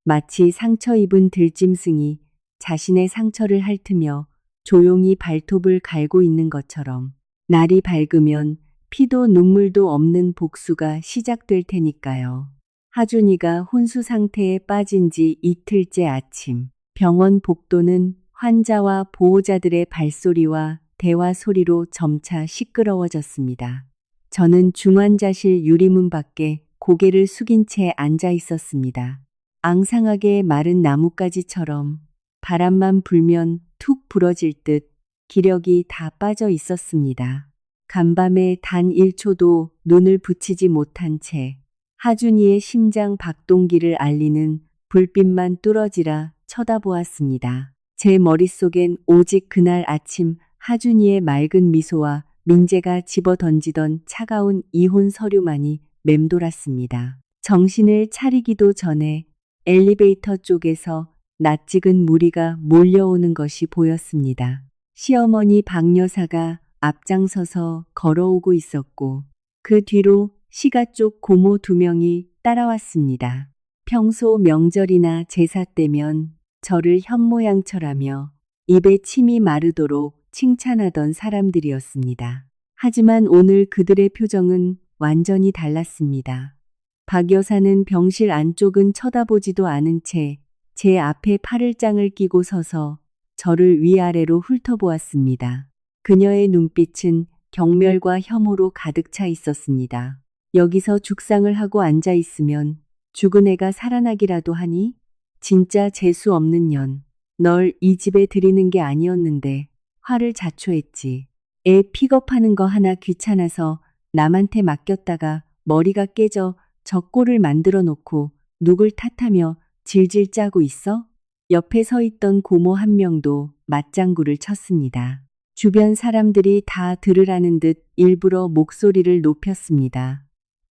마치 상처 입은 들짐승이 자신의 상처를 핥으며 조용히 발톱을 갈고 있는 것처럼 날이 밝으면 피도 눈물도 없는 복수가 시작될 테니까요. 하준이가 혼수 상태에 빠진 지 이틀째 아침, 병원 복도는 환자와 보호자들의 발소리와 대화 소리로 점차 시끄러워졌습니다. 저는 중환자실 유리문 밖에 고개를 숙인 채 앉아 있었습니다. 앙상하게 마른 나뭇가지처럼 바람만 불면 툭 부러질 듯 기력이 다 빠져 있었습니다. 간밤에 단 1초도 눈을 붙이지 못한 채 하준이의 심장 박동기를 알리는 불빛만 뚫어지라 쳐다보았습니다. 제 머릿속엔 오직 그날 아침 하준이의 맑은 미소와 민재가 집어던지던 차가운 이혼 서류만이 맴돌았습니다. 정신을 차리기도 전에 엘리베이터 쪽에서 낯익은 무리가 몰려오는 것이 보였습니다. 시어머니 박 여사가 앞장서서 걸어오고 있었고 그 뒤로 시가 쪽 고모 2명이 따라왔습니다. 평소 명절이나 제사 때면 저를 현모양처라며 입에 침이 마르도록 칭찬하던 사람들이었습니다. 하지만 오늘 그들의 표정은 완전히 달랐습니다. 박 여사는 병실 안쪽은 쳐다보지도 않은 채 제 앞에 팔을장을 끼고 서서 저를 위아래로 훑어보았습니다. 그녀의 눈빛은 경멸과 혐오로 가득 차 있었습니다. 여기서 죽상을 하고 앉아 있으면 죽은 애가 살아나기라도 하니? 진짜 재수 없는 년. 널 이 집에 들이는 게 아니었는데 화를 자초했지. 애 픽업하는 거 하나 귀찮아서 남한테 맡겼다가 머리가 깨져 적골을 만들어 놓고 누굴 탓하며 질질 짜고 있어? 옆에 서 있던 고모 한 명도 맞장구를 쳤습니다. 주변 사람들이 다 들으라는 듯 일부러 목소리를 높였습니다.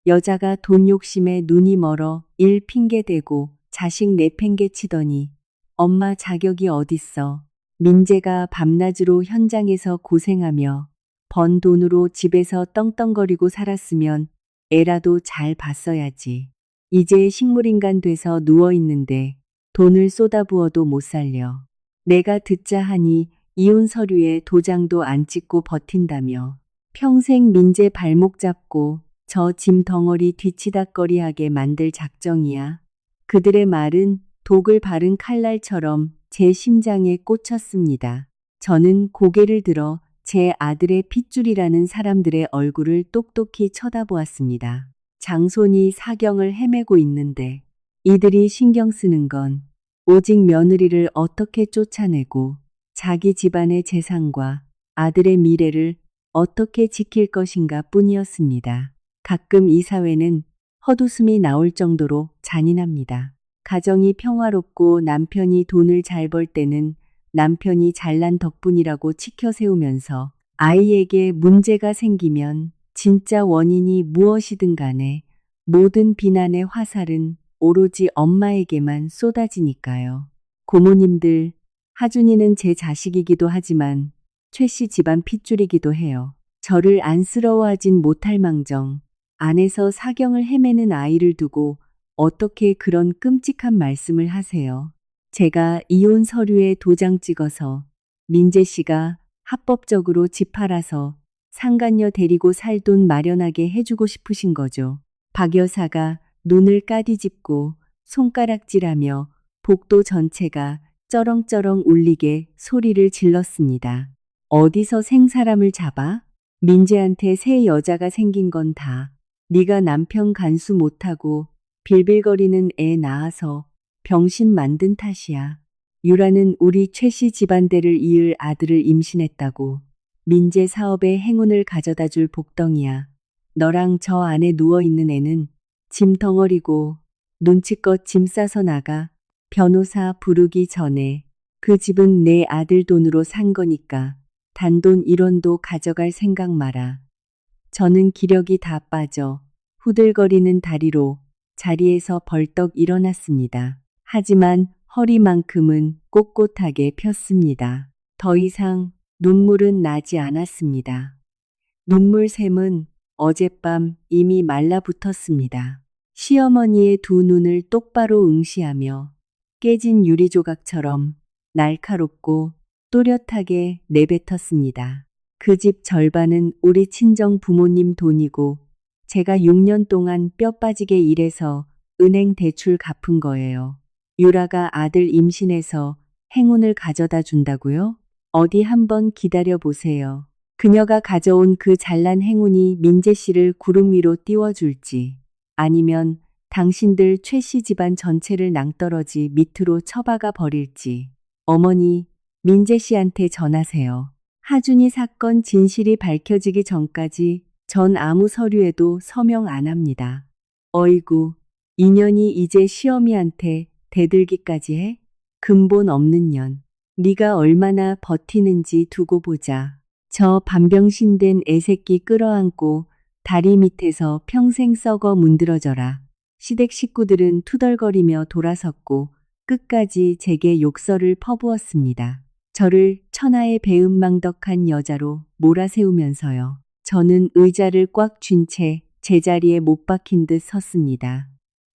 여자가 돈 욕심에 눈이 멀어 일 핑계대고 자식 내팽개 치더니 엄마 자격이 어딨어. 민재가 밤낮으로 현장에서 고생하며 번 돈으로 집에서 떵떵거리고 살았으면 애라도 잘 봤어야지. 이제 식물인간 돼서 누워있는데 돈을 쏟아부어도 못 살려. 내가 듣자 하니 이혼 서류에 도장도 안 찍고 버틴다며 평생 민재 발목 잡고 저 짐 덩어리 뒤치다꺼리하게 만들 작정이야. 그들의 말은 독을 바른 칼날처럼 제 심장에 꽂혔습니다. 저는 고개를 들어 제 아들의 핏줄이라는 사람들의 얼굴을 똑똑히 쳐다보았습니다. 장손이 사경을 헤매고 있는데 이들이 신경 쓰는 건 오직 며느리를 어떻게 쫓아내고 자기 집안의 재산과 아들의 미래를 어떻게 지킬 것인가 뿐이었습니다. 가끔 이 사회는 헛웃음이 나올 정도로 잔인합니다. 가정이 평화롭고 남편이 돈을 잘 벌 때는 남편이 잘난 덕분이라고 치켜 세우면서 아이에게 문제가 생기면 진짜 원인이 무엇이든 간에 모든 비난의 화살은 오로지 엄마에게만 쏟아지니까요. 고모님들, 하준이는 제 자식이기도 하지만 최 씨 집안 핏줄이기도 해요. 저를 안쓰러워하진 못할 망정 안에서 사경을 헤매는 아이를 두고 어떻게 그런 끔찍한 말씀을 하세요. 제가 이혼 서류에 도장 찍어서 민재 씨가 합법적으로 집 팔아서 상간녀 데리고 살 돈 마련하게 해주고 싶으신 거죠. 박 여사가 눈을 까디집고 손가락질하며 복도 전체가 쩌렁쩌렁 울리게 소리를 질렀습니다. 어디서 생사람을 잡아? 민재한테 새 여자가 생긴 건 다 네가 남편 간수 못하고 빌빌거리는 애 낳아서 병신 만든 탓이야. 유라는 우리 최씨 집안대를 이을 아들을 임신했다고. 민재 사업에 행운을 가져다 줄 복덩이야. 너랑 저 안에 누워있는 애는 짐 덩어리고 눈치껏 짐 싸서 나가. 변호사 부르기 전에 그 집은 내 아들 돈으로 산 거니까 단돈 1원도 가져갈 생각 마라. 저는 기력이 다 빠져 후들거리는 다리로 자리에서 벌떡 일어났습니다. 하지만 허리만큼은 꼿꼿하게 폈습니다. 더 이상 눈물은 나지 않았습니다. 눈물샘은 어젯밤 이미 말라붙었습니다. 시어머니의 두 눈을 똑바로 응시하며 깨진 유리조각처럼 날카롭고 또렷하게 내뱉었습니다. 그 집 절반은 우리 친정 부모님 돈이고 제가 6년 동안 뼈 빠지게 일해서 은행 대출 갚은 거예요. 유라가 아들 임신해서 행운을 가져다 준다고요? 어디 한번 기다려 보세요. 그녀가 가져온 그 잘난 행운이 민재 씨를 구름 위로 띄워줄지 아니면 당신들 최 씨 집안 전체를 낭떠러지 밑으로 처박아 버릴지. 어머니, 민재 씨한테 전하세요. 하준이 사건 진실이 밝혀지기 전까지 전 아무 서류에도 서명 안 합니다. 어이구, 인연이 이제 시어미한테 대들기까지 해? 근본 없는 년. 네가 얼마나 버티는지 두고 보자. 저 반병신된 애새끼 끌어안고 다리 밑에서 평생 썩어 문드러져라. 시댁 식구들은 투덜거리며 돌아섰고 끝까지 제게 욕설을 퍼부었습니다. 저를 천하의 배은망덕한 여자로 몰아세우면서요. 저는 의자를 꽉 쥔 채 제자리에 못 박힌 듯 섰습니다.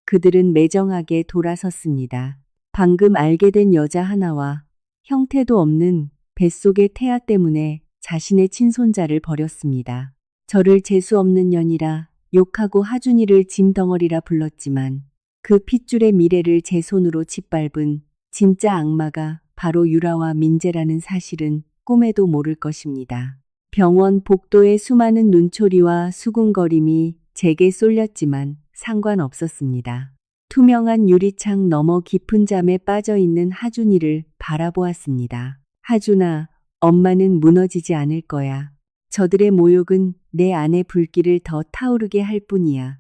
그들은 매정하게 돌아섰습니다. 방금 알게 된 여자 하나와 형태도 없는 뱃속의 태아 때문에 자신의 친손자를 버렸습니다. 저를 재수 없는 년이라 욕하고 하준이를 짐덩어리라 불렀지만 그 핏줄의 미래를 제 손으로 짓밟은 진짜 악마가 바로 유라와 민재라는 사실은 꿈에도 모를 것입니다. 병원 복도의 수많은 눈초리와 수군거림이 제게 쏠렸지만 상관없었습니다. 투명한 유리창 너머 깊은 잠에 빠져있는 하준이를 바라보았습니다. 하준아, 엄마는 무너지지 않을 거야. 저들의 모욕은 내 안의 불길을 더 타오르게 할 뿐이야.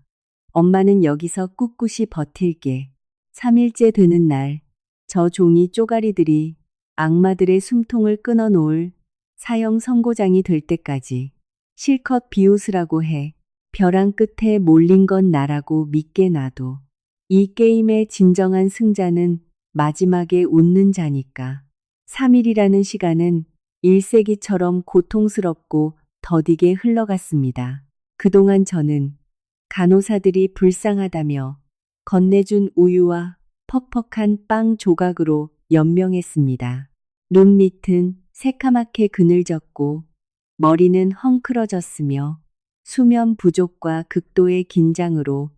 엄마는 여기서 꿋꿋이 버틸게. 3일째 되는 날, 저 종이 쪼가리들이 악마들의 숨통을 끊어놓을 사형 선고장이 될 때까지 실컷 비웃으라고 해. 벼랑 끝에 몰린 건 나라고 믿게 놔둬. 이 게임의 진정한 승자는 마지막에 웃는 자니까. 3일이라는 시간은 1세기처럼 고통스럽고 더디게 흘러갔습니다. 그동안 저는 간호사들이 불쌍하다며 건네준 우유와 퍽퍽한 빵 조각으로 연명했습니다. 눈 밑은 새카맣게 그늘졌고 머리는 헝클어졌으며 수면 부족과 극도의 긴장으로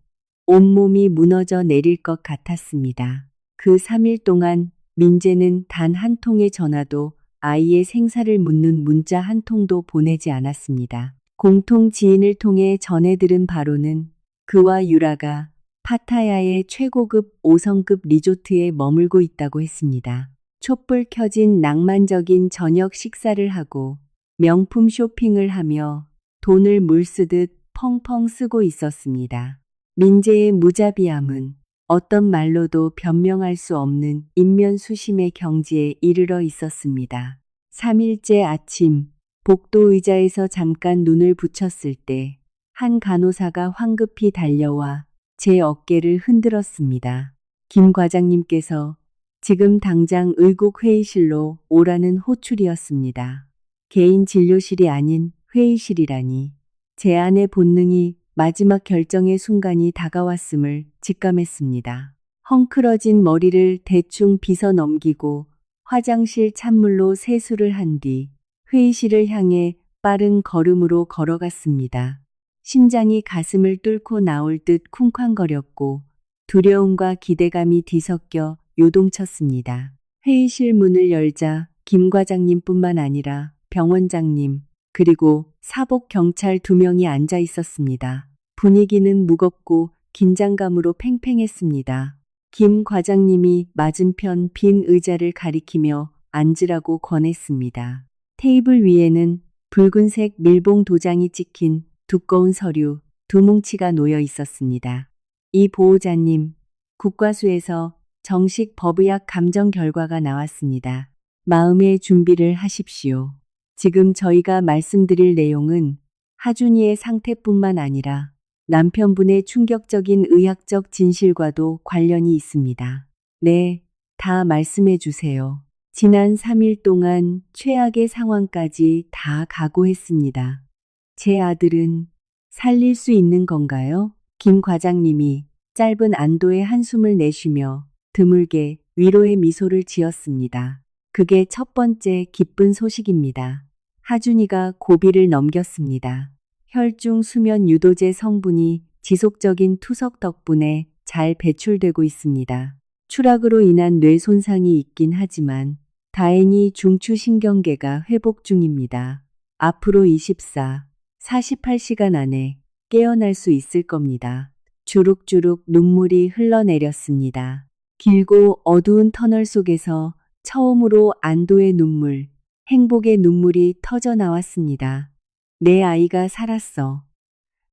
온몸이 무너져 내릴 것 같았습니다. 그 3일 동안 민재는 단 한 통의 전화도 아이의 생사를 묻는 문자 한 통도 보내지 않았습니다. 공통 지인을 통해 전해 들은 바로는 그와 유라가 파타야의 최고급 5성급 리조트에 머물고 있다고 했습니다. 촛불 켜진 낭만적인 저녁 식사를 하고 명품 쇼핑을 하며 돈을 물쓰듯 펑펑 쓰고 있었습니다. 민재의 무자비함은 어떤 말로도 변명할 수 없는 인면수심의 경지에 이르러 있었습니다. 3일째 아침, 복도 의자에서 잠깐 눈을 붙였을 때 한 간호사가 황급히 달려와 제 어깨를 흔들었습니다. 김 과장님께서 지금 당장 의국 회의실로 오라는 호출이었습니다. 개인 진료실이 아닌 회의실이라니. 제 안의 본능이 마지막 결정의 순간이 다가왔음을 직감했습니다. 헝클어진 머리를 대충 빗어 넘기고 화장실 찬물로 세수를 한 뒤 회의실을 향해 빠른 걸음으로 걸어갔습니다. 심장이 가슴을 뚫고 나올 듯 쿵쾅거렸고 두려움과 기대감이 뒤섞여 요동쳤습니다. 회의실 문을 열자 김 과장님뿐만 아니라 병원장님, 그리고 사복 경찰 2명이 앉아 있었습니다. 분위기는 무겁고 긴장감으로 팽팽했습니다. 김 과장님이 맞은편 빈 의자를 가리키며 앉으라고 권했습니다. 테이블 위에는 붉은색 밀봉 도장이 찍힌 두꺼운 서류 2뭉치가 놓여 있었습니다. 이 보호자님, 국과수에서 정식 법의학 감정 결과가 나왔습니다. 마음의 준비를 하십시오. 지금 저희가 말씀드릴 내용은 하준이의 상태뿐만 아니라 남편분의 충격적인 의학적 진실과도 관련이 있습니다. 네, 다 말씀해 주세요. 지난 3일 동안 최악의 상황까지 다 각오했습니다. 제 아들은 살릴 수 있는 건가요? 김 과장님이 짧은 안도의 한숨을 내쉬며 드물게 위로의 미소를 지었습니다. 그게 첫 번째 기쁜 소식입니다. 하준이가 고비를 넘겼습니다. 혈중 수면 유도제 성분이 지속적인 투석 덕분에 잘 배출되고 있습니다. 추락으로 인한 뇌 손상이 있긴 하지만 다행히 중추신경계가 회복 중입니다. 앞으로 48시간 안에 깨어날 수 있을 겁니다. 주룩주룩 눈물이 흘러내렸습니다. 길고 어두운 터널 속에서 처음으로 안도의 눈물, 행복의 눈물이 터져 나왔습니다. 내 아이가 살았어.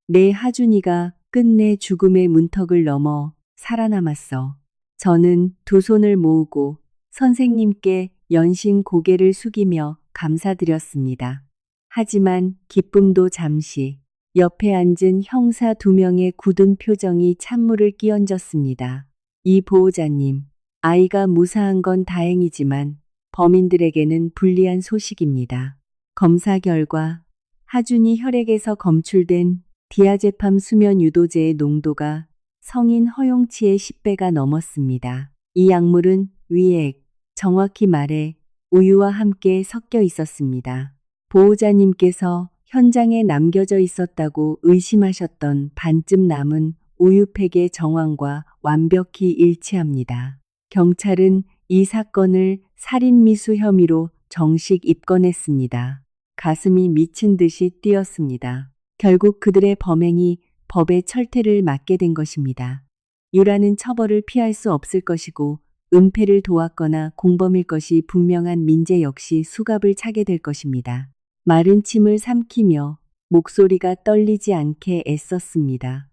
내 하준이가 끝내 죽음의 문턱을 넘어 살아남았어. 저는 두 손을 모으고 선생님께 연신 고개를 숙이며 감사드렸습니다. 하지만 기쁨도 잠시. 옆에 앉은 형사 2명의 굳은 표정이 찬물을 끼얹었습니다. 이 보호자님, 아이가 무사한 건 다행이지만 범인들에게는 불리한 소식입니다. 검사 결과 하준이 혈액에서 검출된 디아제팜 수면 유도제의 농도가 성인 허용치의 10배가 넘었습니다. 이 약물은 위액, 정확히 말해 우유와 함께 섞여 있었습니다. 보호자님께서 현장에 남겨져 있었다고 의심하셨던 반쯤 남은 우유팩의 정황과 완벽히 일치합니다. 경찰은 이 사건을 살인미수 혐의로 정식 입건했습니다. 가슴이 미친 듯이 뛰었습니다. 결국 그들의 범행이 법의 철퇴를 맞게 된 것입니다. 유라는 처벌을 피할 수 없을 것이고 은폐를 도왔거나 공범일 것이 분명한 민재 역시 수갑을 차게 될 것입니다. 마른 침을 삼키며 목소리가 떨리지 않게 애썼습니다.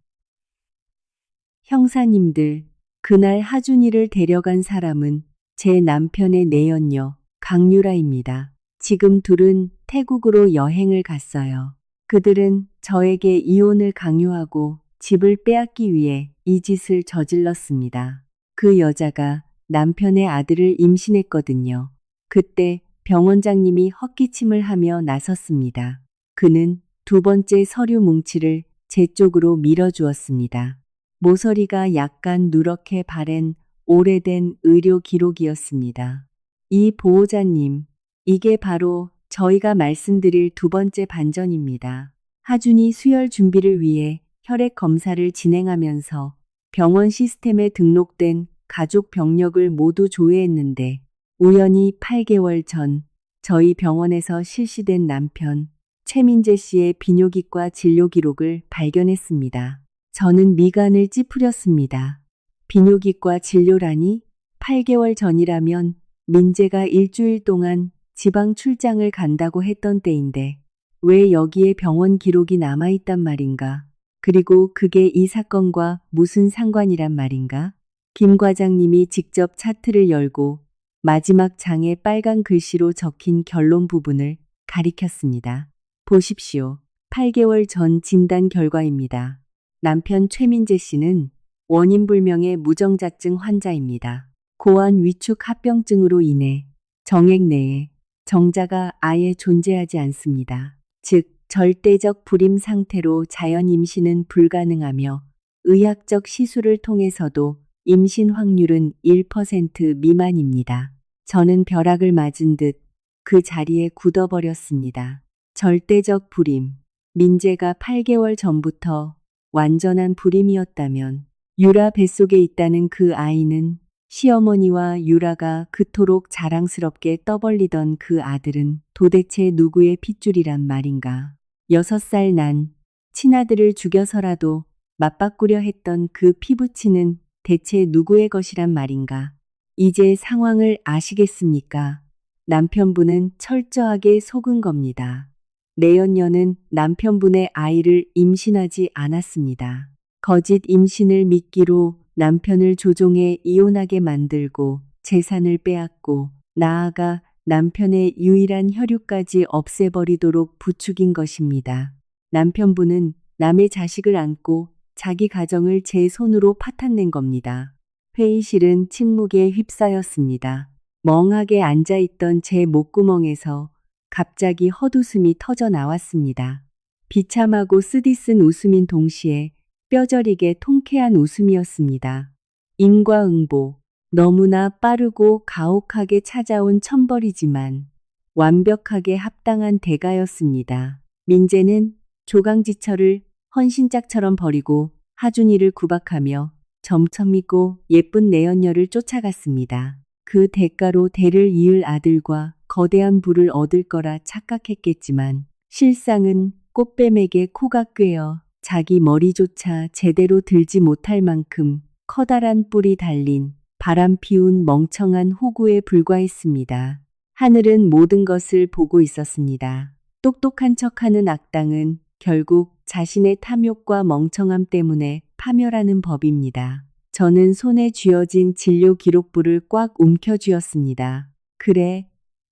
형사님들, 그날 하준이를 데려간 사람은 제 남편의 내연녀 강유라입니다. 지금 둘은 태국으로 여행을 갔어요. 그들은 저에게 이혼을 강요하고 집을 빼앗기 위해 이 짓을 저질렀습니다. 그 여자가 남편의 아들을 임신했거든요. 그때 병원장님이 헛기침을 하며 나섰습니다. 그는 두 번째 서류 뭉치를 제 쪽으로 밀어주었습니다. 모서리가 약간 누렇게 바랜 오래된 의료 기록이었습니다. 이 보호자님, 이게 바로 저희가 말씀드릴 두 번째 반전입니다. 하준이 수혈 준비를 위해 혈액 검사를 진행하면서 병원 시스템에 등록된 가족 병력을 모두 조회했는데 우연히 8개월 전 저희 병원에서 실시된 남편 최민재 씨의 비뇨기과 진료 기록을 발견했습니다. 저는 미간을 찌푸렸습니다. 비뇨기과 진료라니 8개월 전이라면 민재가 일주일 동안 지방 출장을 간다고 했던 때인데 왜 여기에 병원 기록이 남아있단 말인가? 그리고 그게 이 사건과 무슨 상관이란 말인가? 김 과장님이 직접 차트를 열고 마지막 장에 빨간 글씨로 적힌 결론 부분을 가리켰습니다. 보십시오. 8개월 전 진단 결과입니다. 남편 최민재 씨는 원인불명의 무정자증 환자입니다. 고환 위축 합병증으로 인해 정액 내에 정자가 아예 존재하지 않습니다. 즉, 절대적 불임 상태로 자연 임신은 불가능하며 의학적 시술을 통해서도 임신 확률은 1% 미만입니다. 저는 벼락을 맞은 듯 그 자리에 굳어버렸습니다. 절대적 불임. 민재가 8개월 전부터 완전한 불임이었다면 유라 뱃속에 있다는 그 아이는 시어머니와 유라가 그토록 자랑스럽게 떠벌리던 그 아들은 도대체 누구의 핏줄이란 말인가. 6살 난 친아들을 죽여서라도 맞바꾸려 했던 그 피부치는 대체 누구의 것이란 말인가. 이제 상황을 아시겠습니까? 남편분은 철저하게 속은 겁니다. 내연녀는 남편분의 아이를 임신하지 않았습니다. 거짓 임신을 미끼로 남편을 조종해 이혼하게 만들고 재산을 빼앗고 나아가 남편의 유일한 혈육까지 없애버리도록 부추긴 것입니다. 남편분은 남의 자식을 안고 자기 가정을 제 손으로 파탄낸 겁니다. 회의실은 침묵에 휩싸였습니다. 멍하게 앉아있던 제 목구멍에서 갑자기 헛웃음이 터져 나왔습니다. 비참하고 쓰디쓴 웃음인 동시에 뼈저리게 통쾌한 웃음이었습니다. 인과응보. 너무나 빠르고 가혹하게 찾아온 천벌이지만 완벽하게 합당한 대가였습니다. 민재는 조강지처를 헌신짝처럼 버리고 하준이를 구박하며 점천미고 예쁜 내연녀를 쫓아갔습니다. 그 대가로 대를 이을 아들과 거대한 부를 얻을 거라 착각했겠지만 실상은 꽃뱀에게 코가 꿰어 자기 머리조차 제대로 들지 못할 만큼 커다란 뿔이 달린 바람 피운 멍청한 호구에 불과했습니다. 하늘은 모든 것을 보고 있었습니다. 똑똑한 척하는 악당은 결국 자신의 탐욕과 멍청함 때문에 파멸하는 법입니다. 저는 손에 쥐어진 진료 기록부를 꽉 움켜쥐었습니다. 그래,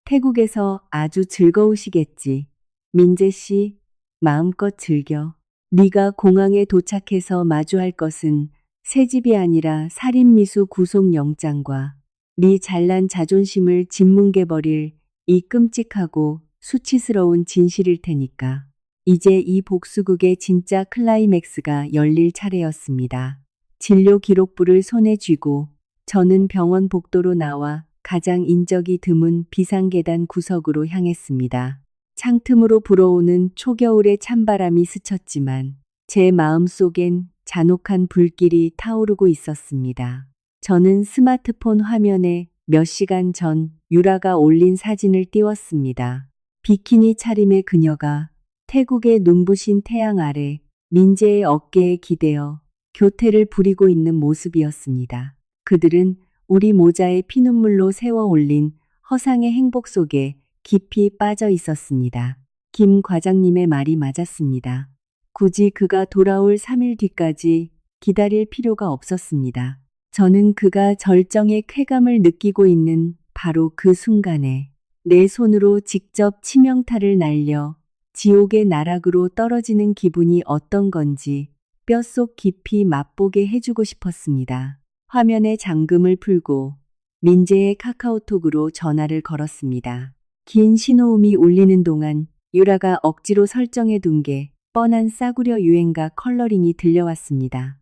태국에서 아주 즐거우시겠지. 민재 씨, 마음껏 즐겨. 네가 공항에 도착해서 마주할 것은 새집이 아니라 살인미수 구속영장과 네 잘난 자존심을 짓뭉개버릴 이 끔찍하고 수치스러운 진실일 테니까. 이제 이 복수극의 진짜 클라이맥스가 열릴 차례였습니다. 진료 기록부를 손에 쥐고 저는 병원 복도로 나와 가장 인적이 드문 비상계단 구석으로 향했습니다. 창틈으로 불어오는 초겨울의 찬바람이 스쳤지만 제 마음속엔 잔혹한 불길이 타오르고 있었습니다. 저는 스마트폰 화면에 몇 시간 전 유라가 올린 사진을 띄웠습니다. 비키니 차림의 그녀가 태국의 눈부신 태양 아래 민재의 어깨에 기대어 교태를 부리고 있는 모습이었습니다. 그들은 우리 모자에 피눈물로 세워 올린 허상의 행복 속에 깊이 빠져 있었습니다. 김 과장님의 말이 맞았습니다. 굳이 그가 돌아올 3일 뒤까지 기다릴 필요가 없었습니다. 저는 그가 절정의 쾌감을 느끼고 있는 바로 그 순간에 내 손으로 직접 치명타를 날려 지옥의 나락으로 떨어지는 기분이 어떤 건지 뼛속 깊이 맛보게 해주고 싶었습니다. 화면에 잠금을 풀고 민재의 카카오톡으로 전화를 걸었습니다. 긴 신호음이 울리는 동안 유라가 억지로 설정해 둔 게 뻔한 싸구려 유행가 컬러링이 들려왔습니다.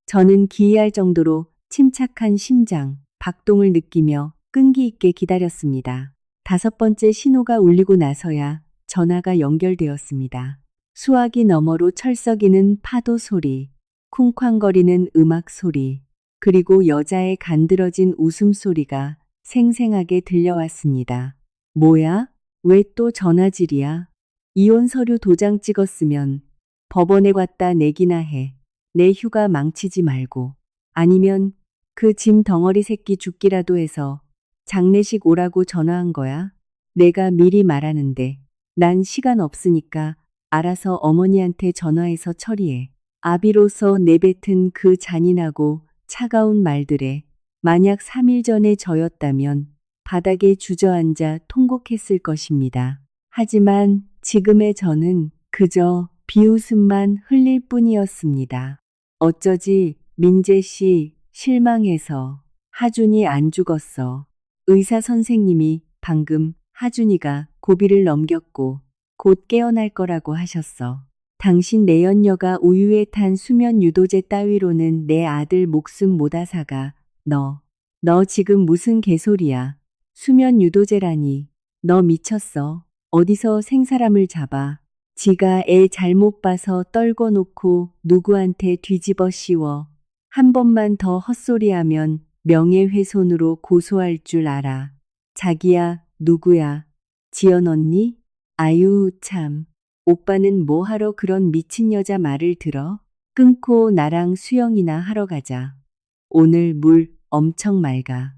저는 기이할 정도로 침착한 심장, 박동을 느끼며 끈기 있게 기다렸습니다. 5번째 신호가 울리고 나서야 전화가 연결되었습니다. 수화기 너머로 철썩이는 파도 소리, 쿵쾅거리는 음악 소리, 그리고 여자의 간드러진 웃음소리가 생생하게 들려왔습니다. 뭐야? 왜 또 전화질이야? 이혼 서류 도장 찍었으면 법원에 갖다 내기나 해. 내 휴가 망치지 말고. 아니면 그 짐 덩어리 새끼 죽기라도 해서 장례식 오라고 전화한 거야? 내가 미리 말하는데 난 시간 없으니까 알아서 어머니한테 전화해서 처리해. 아비로서 내뱉은 그 잔인하고 차가운 말들에 만약 3일 전에 저였다면 바닥에 주저앉아 통곡했을 것입니다. 하지만 지금의 저는 그저 비웃음만 흘릴 뿐이었습니다. 어쩌지 민재 씨 실망해서 하준이 안 죽었어. 의사 선생님이 방금 하준이가 고비를 넘겼고 곧 깨어날 거라고 하셨어. 당신 내연녀가 우유에 탄 수면 유도제 따위로는 내 아들 목숨 못 앗아가. 너 지금 무슨 개소리야. 수면 유도제라니. 너 미쳤어. 어디서 생사람을 잡아. 지가 애 잘못 봐서 떨궈 놓고 누구한테 뒤집어 씌워. 한 번만 더 헛소리하면 명예훼손으로 고소할 줄 알아. 자기야, 누구야? 지연 언니? 아유, 참. 오빠는 뭐하러 그런 미친 여자 말을 들어? 끊고 나랑 수영이나 하러 가자. 오늘 물 엄청 맑아.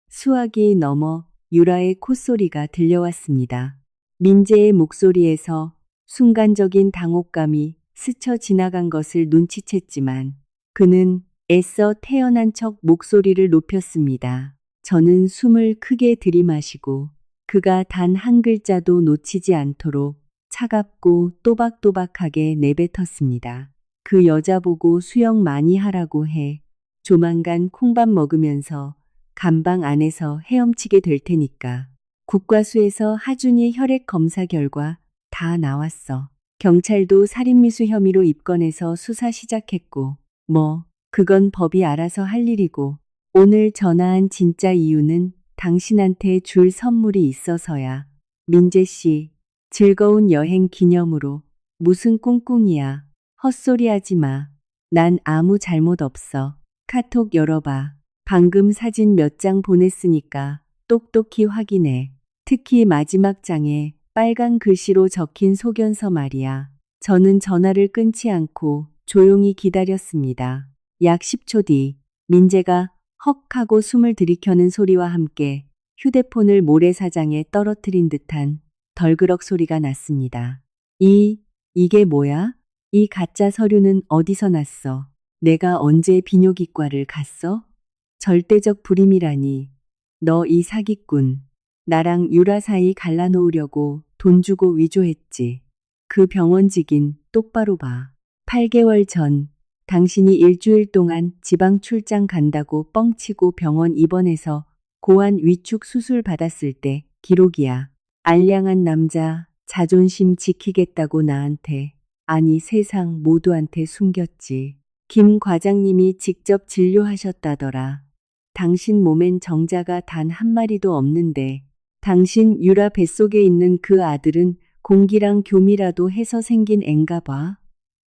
수화기 너머 유라의 콧소리가 들려왔습니다. 민재의 목소리에서 순간적인 당혹감이 스쳐 지나간 것을 눈치챘지만 그는 애써 태연한 척 목소리를 높였습니다. 저는 숨을 크게 들이마시고 그가 단 한 글자도 놓치지 않도록 차갑고 또박또박하게 내뱉었습니다. 그 여자 보고 수영 많이 하라고 해. 조만간 콩밥 먹으면서 감방 안에서 헤엄치게 될 테니까. 국과수에서 하준이 혈액 검사 결과 다 나왔어. 경찰도 살인미수 혐의로 입건해서 수사 시작했고, 그건 법이 알아서 할 일이고, 오늘 전화한 진짜 이유는 당신한테 줄 선물이 있어서야. 민재 씨, 즐거운 여행 기념으로. 무슨 꿍꿍이야. 헛소리 하지 마. 난 아무 잘못 없어. 카톡 열어봐. 방금 사진 몇 장 보냈으니까 똑똑히 확인해. 특히 마지막 장에 빨간 글씨로 적힌 소견서 말이야. 저는 전화를 끊지 않고 조용히 기다렸습니다. 약 10초 뒤 민재가 헉 하고 숨을 들이켜는 소리와 함께 휴대폰을 모래사장에 떨어뜨린 듯한 덜그럭 소리가 났습니다. 이게 뭐야? 이 가짜 서류는 어디서 났어? 내가 언제 비뇨기과를 갔어? 절대적 불임이라니. 너 이 사기꾼. 나랑 유라 사이 갈라놓으려고 돈 주고 위조했지. 그 병원직인 똑바로 봐. 8개월 전 당신이 일주일 동안 지방 출장 간다고 뻥치고 병원 입원해서 고환 위축 수술 받았을 때 기록이야. 알량한 남자, 자존심 지키겠다고 나한테, 아니 세상 모두한테 숨겼지. 김 과장님이 직접 진료하셨다더라. 당신 몸엔 정자가 단 한 마리도 없는데 당신 유라 뱃속에 있는 그 아들은 공기랑 교미라도 해서 생긴 앤가 봐.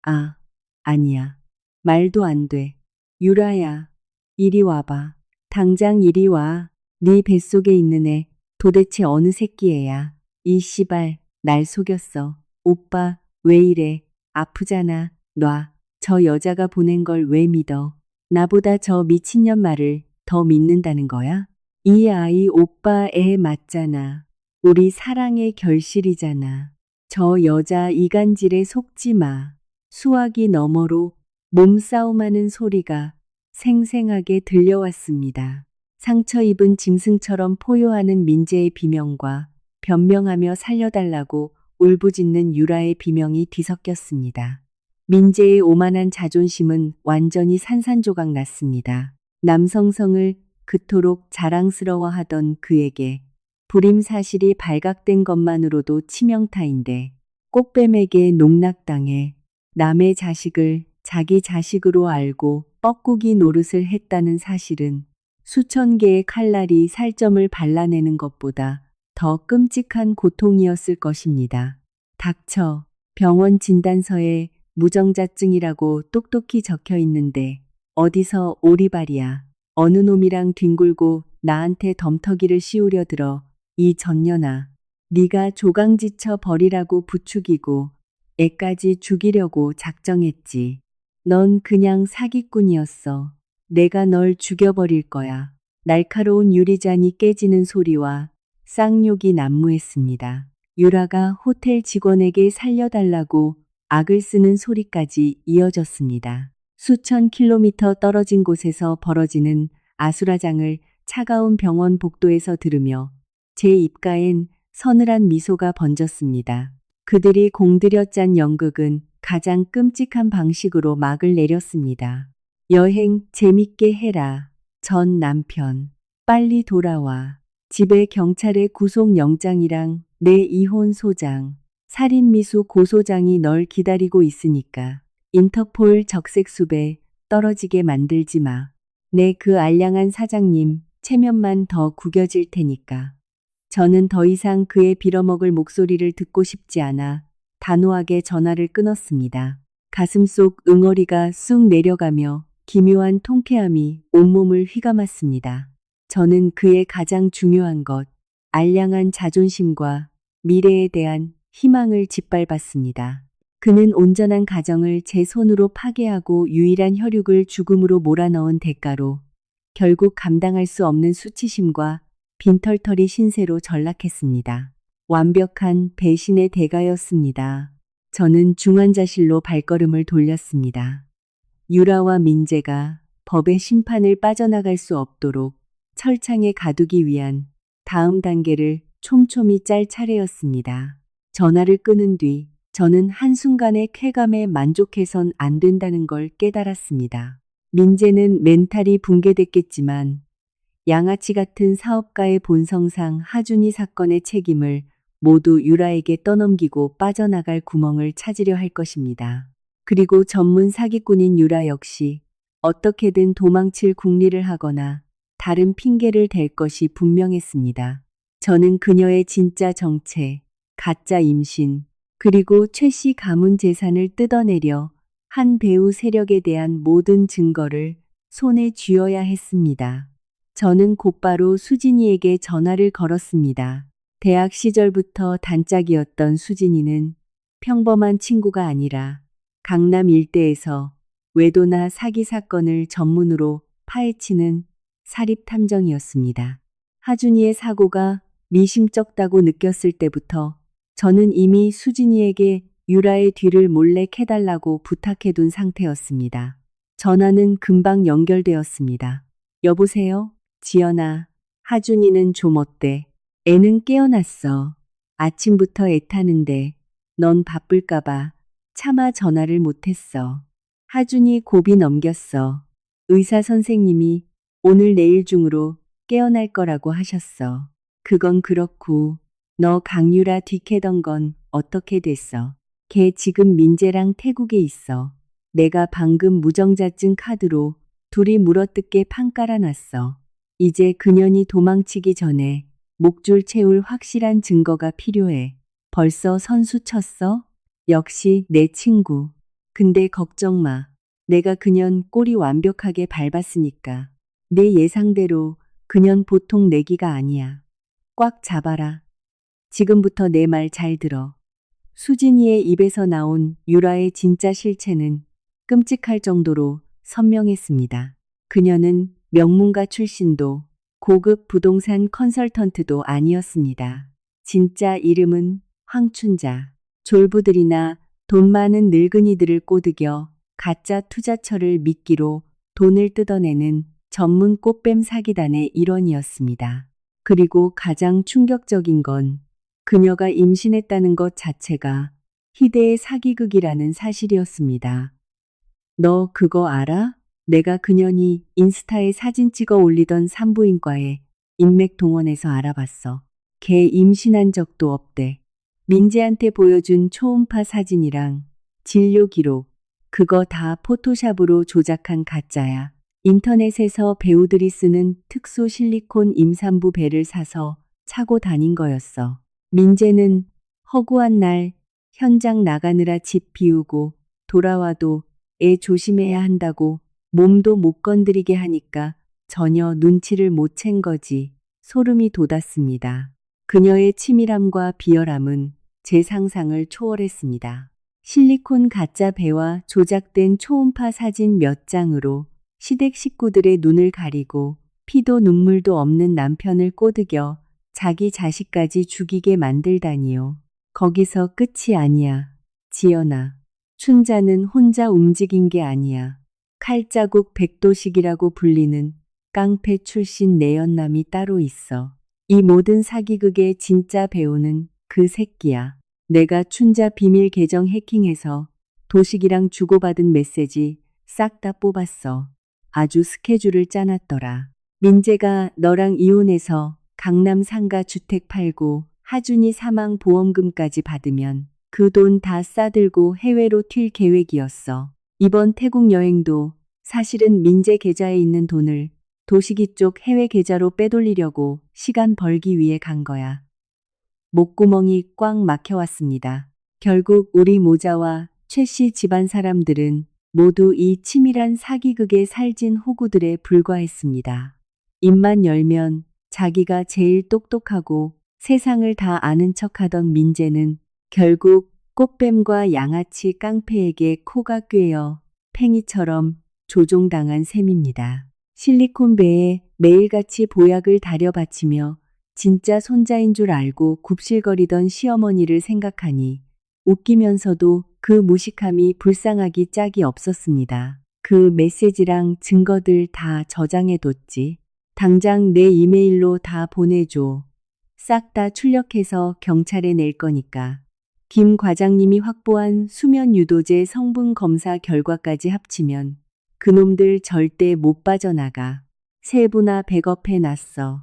아, 아니야. 말도 안 돼. 유라야, 이리 와봐. 당장 이리 와. 네 뱃속에 있는 애 도대체 어느 새끼 애야. 이 씨발, 날 속였어. 오빠, 왜 이래? 아프잖아. 놔. 저 여자가 보낸 걸 왜 믿어? 나보다 저 미친년 말을 더 믿는다는 거야? 이 아이 오빠 애 맞잖아. 우리 사랑의 결실이잖아. 저 여자 이간질에 속지 마. 수화기 너머로 몸싸움하는 소리가 생생하게 들려왔습니다. 상처 입은 짐승처럼 포효하는 민재의 비명과 변명하며 살려달라고 울부짖는 유라의 비명이 뒤섞였습니다. 민재의 오만한 자존심은 완전히 산산조각 났습니다. 남성성을 그토록 자랑스러워하던 그에게 불임 사실이 발각된 것만으로도 치명타인데 꽃뱀에게 농락당해 남의 자식을 자기 자식으로 알고 뻐꾸기 노릇을 했다는 사실은 수천 개의 칼날이 살점을 발라내는 것보다 더 끔찍한 고통이었을 것입니다. 닥쳐. 병원 진단서에 무정자증이라고 똑똑히 적혀 있는데 어디서 오리발이야. 어느 놈이랑 뒹굴고 나한테 덤터기를 씌우려 들어. 이 전년아. 네가 조강지쳐 버리라고 부추기고 애까지 죽이려고 작정했지. 넌 그냥 사기꾼이었어. 내가 널 죽여버릴 거야. 날카로운 유리잔이 깨지는 소리와 쌍욕이 난무했습니다. 유라가 호텔 직원에게 살려달라고 악을 쓰는 소리까지 이어졌습니다. 수천 킬로미터 떨어진 곳에서 벌어지는 아수라장을 차가운 병원 복도에서 들으며 제 입가엔 서늘한 미소가 번졌습니다. 그들이 공들여 짠 연극은 가장 끔찍한 방식으로 막을 내렸습니다. 여행 재밌게 해라. 전 남편. 빨리 돌아와. 집에 경찰의 구속영장이랑 내 이혼 소장. 살인미수 고소장이 널 기다리고 있으니까. 인터폴 적색숲에 떨어지게 만들지 마. 내 그 알량한 사장님 체면만 더 구겨질 테니까. 저는 더 이상 그의 빌어먹을 목소리를 듣고 싶지 않아 단호하게 전화를 끊었습니다. 가슴속 응어리가 쑥 내려가며 기묘한 통쾌함이 온몸을 휘감았습니다. 저는 그의 가장 중요한 것, 알량한 자존심과 미래에 대한 희망을 짓밟았습니다. 그는 온전한 가정을 제 손으로 파괴하고 유일한 혈육을 죽음으로 몰아넣은 대가로 결국 감당할 수 없는 수치심과 빈털터리 신세로 전락했습니다. 완벽한 배신의 대가였습니다. 저는 중환자실로 발걸음을 돌렸습니다. 유라와 민재가 법의 심판을 빠져나갈 수 없도록 철창에 가두기 위한 다음 단계를 촘촘히 짤 차례였습니다. 전화를 끊은 뒤 저는 한순간의 쾌감에 만족해선 안 된다는 걸 깨달았습니다. 민재는 멘탈이 붕괴됐겠지만 양아치 같은 사업가의 본성상 하준이 사건의 책임을 모두 유라에게 떠넘기고 빠져나갈 구멍을 찾으려 할 것입니다. 그리고 전문 사기꾼인 유라 역시 어떻게든 도망칠 궁리를 하거나 다른 핑계를 댈 것이 분명했습니다. 저는 그녀의 진짜 정체, 가짜 임신, 그리고 최 씨 가문 재산을 뜯어내려 한 배우 세력에 대한 모든 증거를 손에 쥐어야 했습니다. 저는 곧바로 수진이에게 전화를 걸었습니다. 대학 시절부터 단짝이었던 수진이는 평범한 친구가 아니라 강남 일대에서 외도나 사기 사건을 전문으로 파헤치는 사립탐정이었습니다. 하준이의 사고가 미심쩍다고 느꼈을 때부터 저는 이미 수진이에게 유라의 뒤를 몰래 캐달라고 부탁해둔 상태였습니다. 전화는 금방 연결되었습니다. 여보세요? 지연아, 하준이는 좀 어때? 애는 깨어났어. 아침부터 애 타는데 넌 바쁠까봐 차마 전화를 못했어. 하준이 고비 넘겼어. 의사 선생님이 오늘 내일 중으로 깨어날 거라고 하셨어. 그건 그렇고 너 강유라 뒤캐던 건 어떻게 됐어? 걔 지금 민재랑 태국에 있어. 내가 방금 무정자증 카드로 둘이 물어뜯게 판 깔아놨어. 이제 그년이 도망치기 전에 목줄 채울 확실한 증거가 필요해. 벌써 선수 쳤어? 역시 내 친구. 근데 걱정 마. 내가 그년 꼬리 완벽하게 밟았으니까. 내 예상대로 그년 보통 내기가 아니야. 꽉 잡아라. 지금부터 내 말 잘 들어. 수진이의 입에서 나온 유라의 진짜 실체는 끔찍할 정도로 선명했습니다. 그녀는 명문가 출신도 고급 부동산 컨설턴트도 아니었습니다. 진짜 이름은 황춘자. 졸부들이나 돈 많은 늙은이들을 꼬드겨 가짜 투자처를 미끼로 돈을 뜯어내는 전문 꽃뱀 사기단의 일원이었습니다. 그리고 가장 충격적인 건 그녀가 임신했다는 것 자체가 희대의 사기극이라는 사실이었습니다. 너 그거 알아? 내가 그년이 인스타에 사진 찍어 올리던 산부인과에 인맥 동원해서 알아봤어. 걔 임신한 적도 없대. 민재한테 보여준 초음파 사진이랑 진료 기록, 그거 다 포토샵으로 조작한 가짜야. 인터넷에서 배우들이 쓰는 특수 실리콘 임산부 배를 사서 차고 다닌 거였어. 민재는 허구한 날 현장 나가느라 집 비우고 돌아와도 애 조심해야 한다고 몸도 못 건드리게 하니까 전혀 눈치를 못 챈 거지. 소름이 돋았습니다. 그녀의 치밀함과 비열함은 제 상상을 초월했습니다. 실리콘 가짜 배와 조작된 초음파 사진 몇 장으로 시댁 식구들의 눈을 가리고 피도 눈물도 없는 남편을 꼬드겨 자기 자식까지 죽이게 만들다니요. 거기서 끝이 아니야. 지연아. 춘자는 혼자 움직인 게 아니야. 칼자국 백도식이라고 불리는 깡패 출신 내연남이 따로 있어. 이 모든 사기극의 진짜 배우는 그 새끼야. 내가 춘자 비밀 계정 해킹해서 도식이랑 주고받은 메시지 싹 다 뽑았어. 아주 스케줄을 짜놨더라. 민재가 너랑 이혼해서 강남 상가 주택 팔고 하준이 사망 보험금까지 받으면 그 돈 다 싸들고 해외로 튈 계획이었어. 이번 태국 여행도 사실은 민재 계좌에 있는 돈을 도식이 쪽 해외 계좌로 빼돌리려고 시간 벌기 위해 간 거야. 목구멍이 꽉 막혀왔습니다. 결국 우리 모자와 최 씨 집안 사람들은 모두 이 치밀한 사기극에 살진 호구들에 불과했습니다. 입만 열면 자기가 제일 똑똑하고 세상을 다 아는 척하던 민재는 결국 꽃뱀과 양아치 깡패에게 코가 꿰어 팽이처럼 조종당한 셈입니다. 실리콘배에 매일같이 보약을 다려바치며 진짜 손자인 줄 알고 굽실거리던 시어머니를 생각하니 웃기면서도 그 무식함이 불쌍하기 짝이 없었습니다. 그 메시지랑 증거들 다 저장해뒀지. 당장 내 이메일로 다 보내줘. 싹 다 출력해서 경찰에 낼 거니까. 김 과장님이 확보한 수면 유도제 성분 검사 결과까지 합치면 그놈들 절대 못 빠져나가. 세부나 백업해 놨어.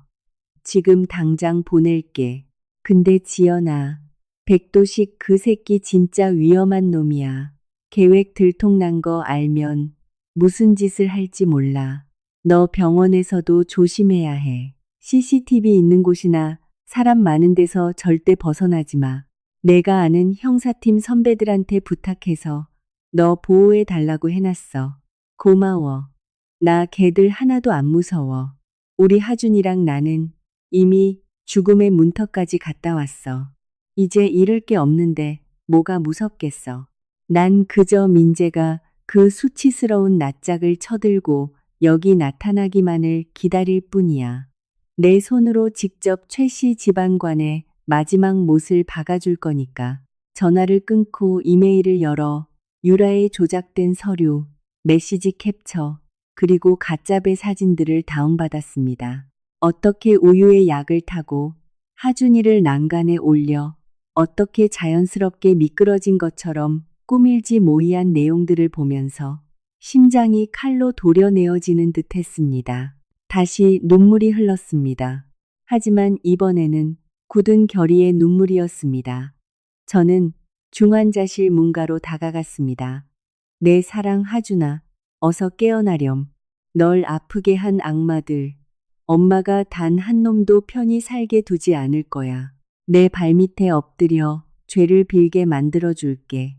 지금 당장 보낼게. 근데 지연아, 백도식 그 새끼 진짜 위험한 놈이야. 계획 들통난 거 알면 무슨 짓을 할지 몰라. 너 병원에서도 조심해야 해. CCTV 있는 곳이나 사람 많은 데서 절대 벗어나지 마. 내가 아는 형사팀 선배들한테 부탁해서 너 보호해 달라고 해놨어. 고마워. 나 걔들 하나도 안 무서워. 우리 하준이랑 나는 이미 죽음의 문턱까지 갔다 왔어. 이제 잃을 게 없는데 뭐가 무섭겠어. 난 그저 민재가 그 수치스러운 낯짝을 쳐들고 여기 나타나기만을 기다릴 뿐이야. 내 손으로 직접 최 씨 집안관에 마지막 못을 박아줄 거니까. 전화를 끊고 이메일을 열어 유라의 조작된 서류, 메시지 캡처, 그리고 가짜배 사진들을 다운받았습니다. 어떻게 우유에 약을 타고 하준이를 난간에 올려 어떻게 자연스럽게 미끄러진 것처럼 꾸밀지 모이한 내용들을 보면서 심장이 칼로 도려내어지는 듯 했습니다. 다시 눈물이 흘렀습니다. 하지만 이번에는 굳은 결의의 눈물이었습니다. 저는 중환자실 문가로 다가갔습니다. 내 사랑 하준아, 어서 깨어나렴. 널 아프게 한 악마들. 엄마가 단 한 놈도 편히 살게 두지 않을 거야. 내 발밑에 엎드려 죄를 빌게 만들어줄게.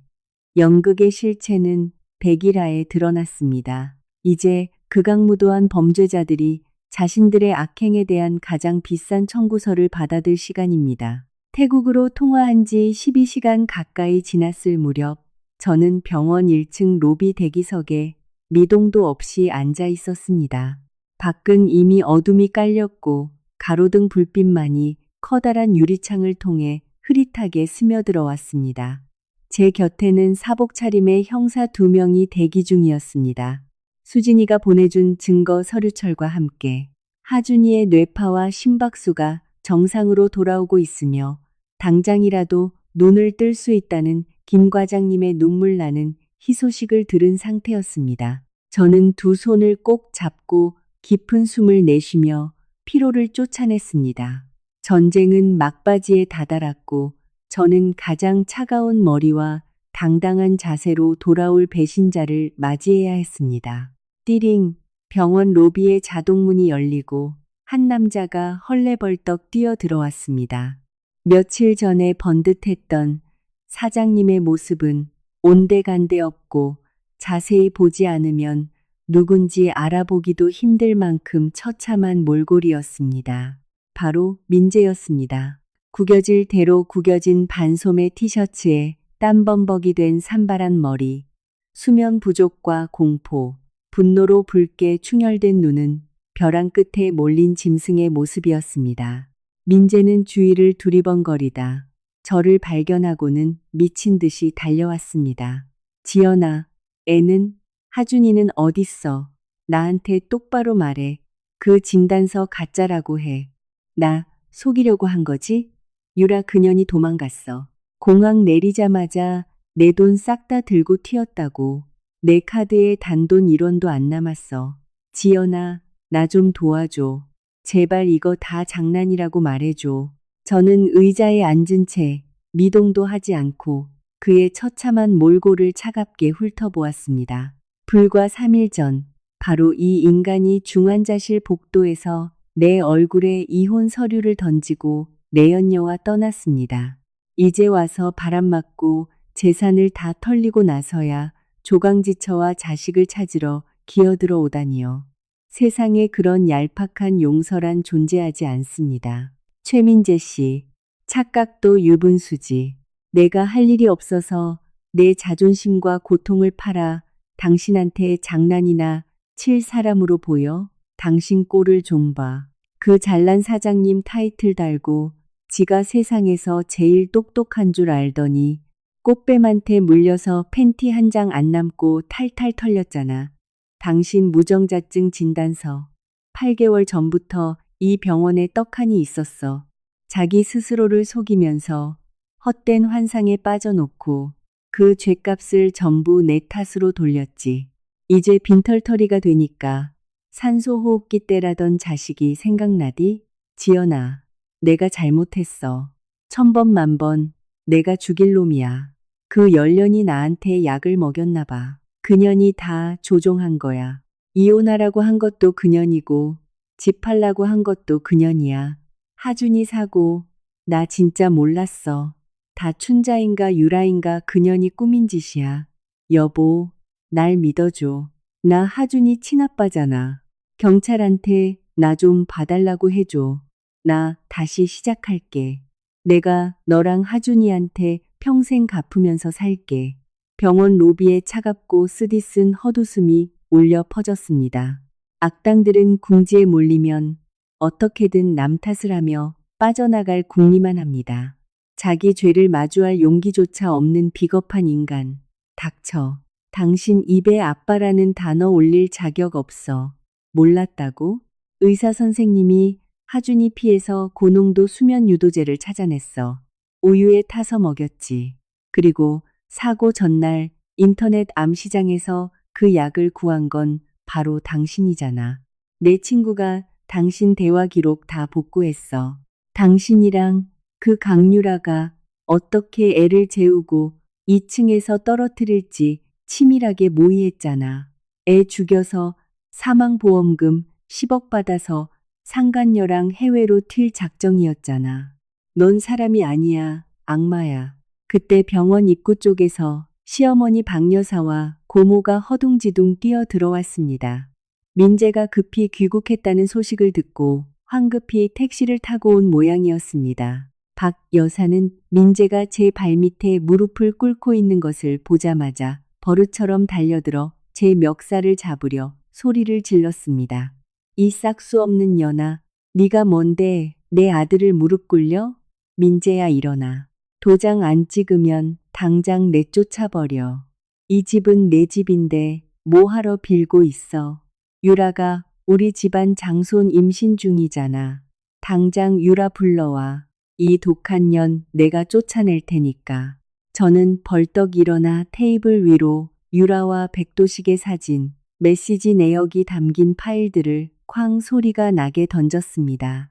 연극의 실체는 백일하에 드러났습니다. 이제 극악무도한 범죄자들이 자신들의 악행에 대한 가장 비싼 청구서를 받아들 시간입니다. 태국으로 통화한 지 12시간 가까이 지났을 무렵 저는 병원 1층 로비 대기석에 미동도 없이 앉아 있었습니다. 밖은 이미 어둠이 깔렸고 가로등 불빛만이 커다란 유리창을 통해 흐릿하게 스며들어 왔습니다. 제 곁에는 사복 차림의 형사 2명이 대기 중이었습니다. 수진이가 보내준 증거 서류철과 함께 하준이의 뇌파와 심박수가 정상으로 돌아오고 있으며 당장이라도 눈을 뜰 수 있다는 김 과장님의 눈물 나는 희소식을 들은 상태였습니다. 저는 두 손을 꼭 잡고 깊은 숨을 내쉬며 피로를 쫓아냈습니다. 전쟁은 막바지에 다다랐고 저는 가장 차가운 머리와 당당한 자세로 돌아올 배신자를 맞이해야 했습니다. 띠링, 병원 로비의 자동문이 열리고 한 남자가 헐레벌떡 뛰어 들어왔습니다. 며칠 전에 번듯했던 사장님의 모습은 온데간데 없고 자세히 보지 않으면 누군지 알아보기도 힘들 만큼 처참한 몰골이었습니다. 바로 민재였습니다. 구겨질 대로 구겨진 반소매 티셔츠에 땀범벅이 된 산발한 머리, 수면 부족과 공포, 분노로 붉게 충혈된 눈은 벼랑 끝에 몰린 짐승의 모습이었습니다. 민재는 주위를 두리번거리다 저를 발견하고는 미친 듯이 달려왔습니다. 지연아, 애는? 하준이는 어딨어? 나한테 똑바로 말해. 그 진단서 가짜라고 해. 나 속이려고 한 거지? 유라 그년이 도망갔어. 공항 내리자마자 내 돈 싹 다 들고 튀었다고. 내 카드에 단돈 1원도 안 남았어. 지연아, 나 좀 도와줘. 제발 이거 다 장난이라고 말해줘. 저는 의자에 앉은 채 미동도 하지 않고 그의 처참한 몰골을 차갑게 훑어보았습니다. 불과 3일 전, 바로 이 인간이 중환자실 복도에서 내 얼굴에 이혼 서류를 던지고 내연녀와 떠났습니다. 이제 와서 바람 맞고 재산을 다 털리고 나서야 조강지처와 자식을 찾으러 기어들어 오다니요. 세상에 그런 얄팍한 용서란 존재하지 않습니다. 최민재 씨, 착각도 유분수지. 내가 할 일이 없어서 내 자존심과 고통을 팔아 당신한테 장난이나 칠 사람으로 보여? 당신 꼴을 좀 봐. 그 잘난 사장님 타이틀 달고 지가 세상에서 제일 똑똑한 줄 알더니 꽃뱀한테 물려서 팬티 한 장 안 남고 탈탈 털렸잖아. 당신 무정자증 진단서. 8개월 전부터 이 병원에 떡하니 있었어. 자기 스스로를 속이면서 헛된 환상에 빠져놓고 그 죗값을 전부 내 탓으로 돌렸지. 이제 빈털터리가 되니까 산소호흡기 때라던 자식이 생각나디? 지연아, 내가 잘못했어. 1000번 만번 내가 죽일 놈이야. 그 연년이 나한테 약을 먹였나 봐. 그년이 다 조종한 거야. 이혼하라고 한 것도 그년이고 집 팔라고 한 것도 그년이야. 하준이 사고 나 진짜 몰랐어. 다 춘자인가 유라인가 그년이 꾸민 짓이야. 여보, 날 믿어줘. 나 하준이 친아빠잖아. 경찰한테 나 좀 봐달라고 해줘. 나 다시 시작할게. 내가 너랑 하준이한테 평생 갚으면서 살게. 병원 로비에 차갑고 쓰디쓴 헛웃음이 울려 퍼졌습니다. 악당들은 궁지에 몰리면 어떻게든 남 탓을 하며 빠져나갈 궁리만 합니다. 자기 죄를 마주할 용기조차 없는 비겁한 인간. 닥쳐. 당신 입에 아빠라는 단어 올릴 자격 없어. 몰랐다고? 의사 선생님이 하준이 피에서 고농도 수면 유도제를 찾아냈어. 우유에 타서 먹였지. 그리고 사고 전날 인터넷 암시장에서 그 약을 구한 건 바로 당신이잖아. 내 친구가 당신 대화 기록 다 복구했어. 당신이랑 그 강유라가 어떻게 애를 재우고 2층에서 떨어뜨릴지 치밀하게 모의했잖아. 애 죽여서 사망보험금 10억 받아서 상간녀랑 해외로 튈 작정이었잖아. 넌 사람이 아니야, 악마야. 그때 병원 입구 쪽에서 시어머니 박여사와 고모가 허둥지둥 뛰어 들어왔습니다. 민재가 급히 귀국했다는 소식을 듣고 황급히 택시를 타고 온 모양이었습니다. 박 여사는 민재가 제 발밑에 무릎을 꿇고 있는 것을 보자마자 버릇처럼 달려들어 제 멱살을 잡으려 소리를 질렀습니다. 이 싹수 없는 년아, 네가 뭔데 내 아들을 무릎 꿇려? 민재야 일어나. 도장 안 찍으면 당장 내쫓아버려. 이 집은 내 집인데 뭐하러 빌고 있어. 유라가 우리 집안 장손 임신 중이잖아. 당장 유라 불러와. 이 독한 년 내가 쫓아낼 테니까. 저는 벌떡 일어나 테이블 위로 유라와 백도식의 사진, 메시지 내역이 담긴 파일들을 쾅 소리가 나게 던졌습니다.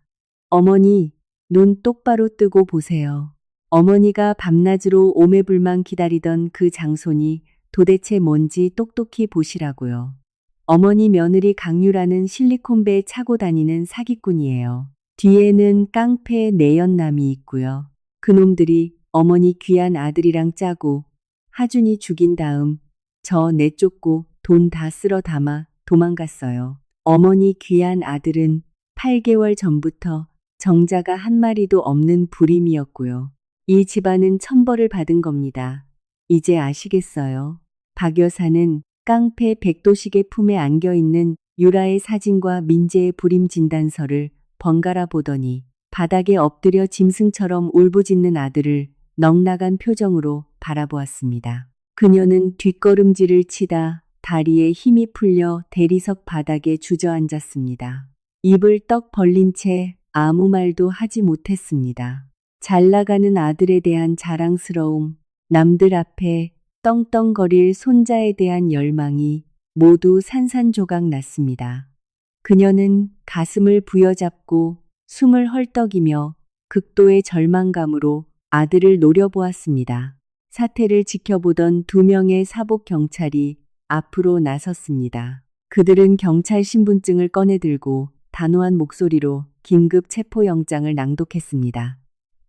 어머니, 눈 똑바로 뜨고 보세요. 어머니가 밤낮으로 오매불망 기다리던 그 장손이 도대체 뭔지 똑똑히 보시라고요. 어머니 며느리 강유라는 실리콘배 차고 다니는 사기꾼이에요. 뒤에는 깡패 내연남이 있고요. 그놈들이 어머니 귀한 아들이랑 짜고 하준이 죽인 다음 저 내쫓고 돈 다 쓸어 담아 도망갔어요. 어머니 귀한 아들은 8개월 전부터 정자가 한 마리도 없는 불임이었고요. 이 집안은 천벌을 받은 겁니다. 이제 아시겠어요? 박 여사는 깡패 백도식의 품에 안겨있는 유라의 사진과 민재의 불임 진단서를 번갈아 보더니 바닥에 엎드려 짐승처럼 울부짖는 아들을 넋나간 표정으로 바라보았습니다. 그녀는 뒷걸음질을 치다 다리에 힘이 풀려 대리석 바닥에 주저앉았습니다. 입을 떡 벌린 채 아무 말도 하지 못했습니다. 잘 나가는 아들에 대한 자랑스러움, 남들 앞에 떵떵거릴 손자에 대한 열망이 모두 산산조각 났습니다. 그녀는 가슴을 부여잡고 숨을 헐떡이며 극도의 절망감으로 아들을 노려보았습니다. 사태를 지켜보던 2명의 사복 경찰이 앞으로 나섰습니다. 그들은 경찰 신분증을 꺼내들고 단호한 목소리로 긴급 체포영장을 낭독했습니다.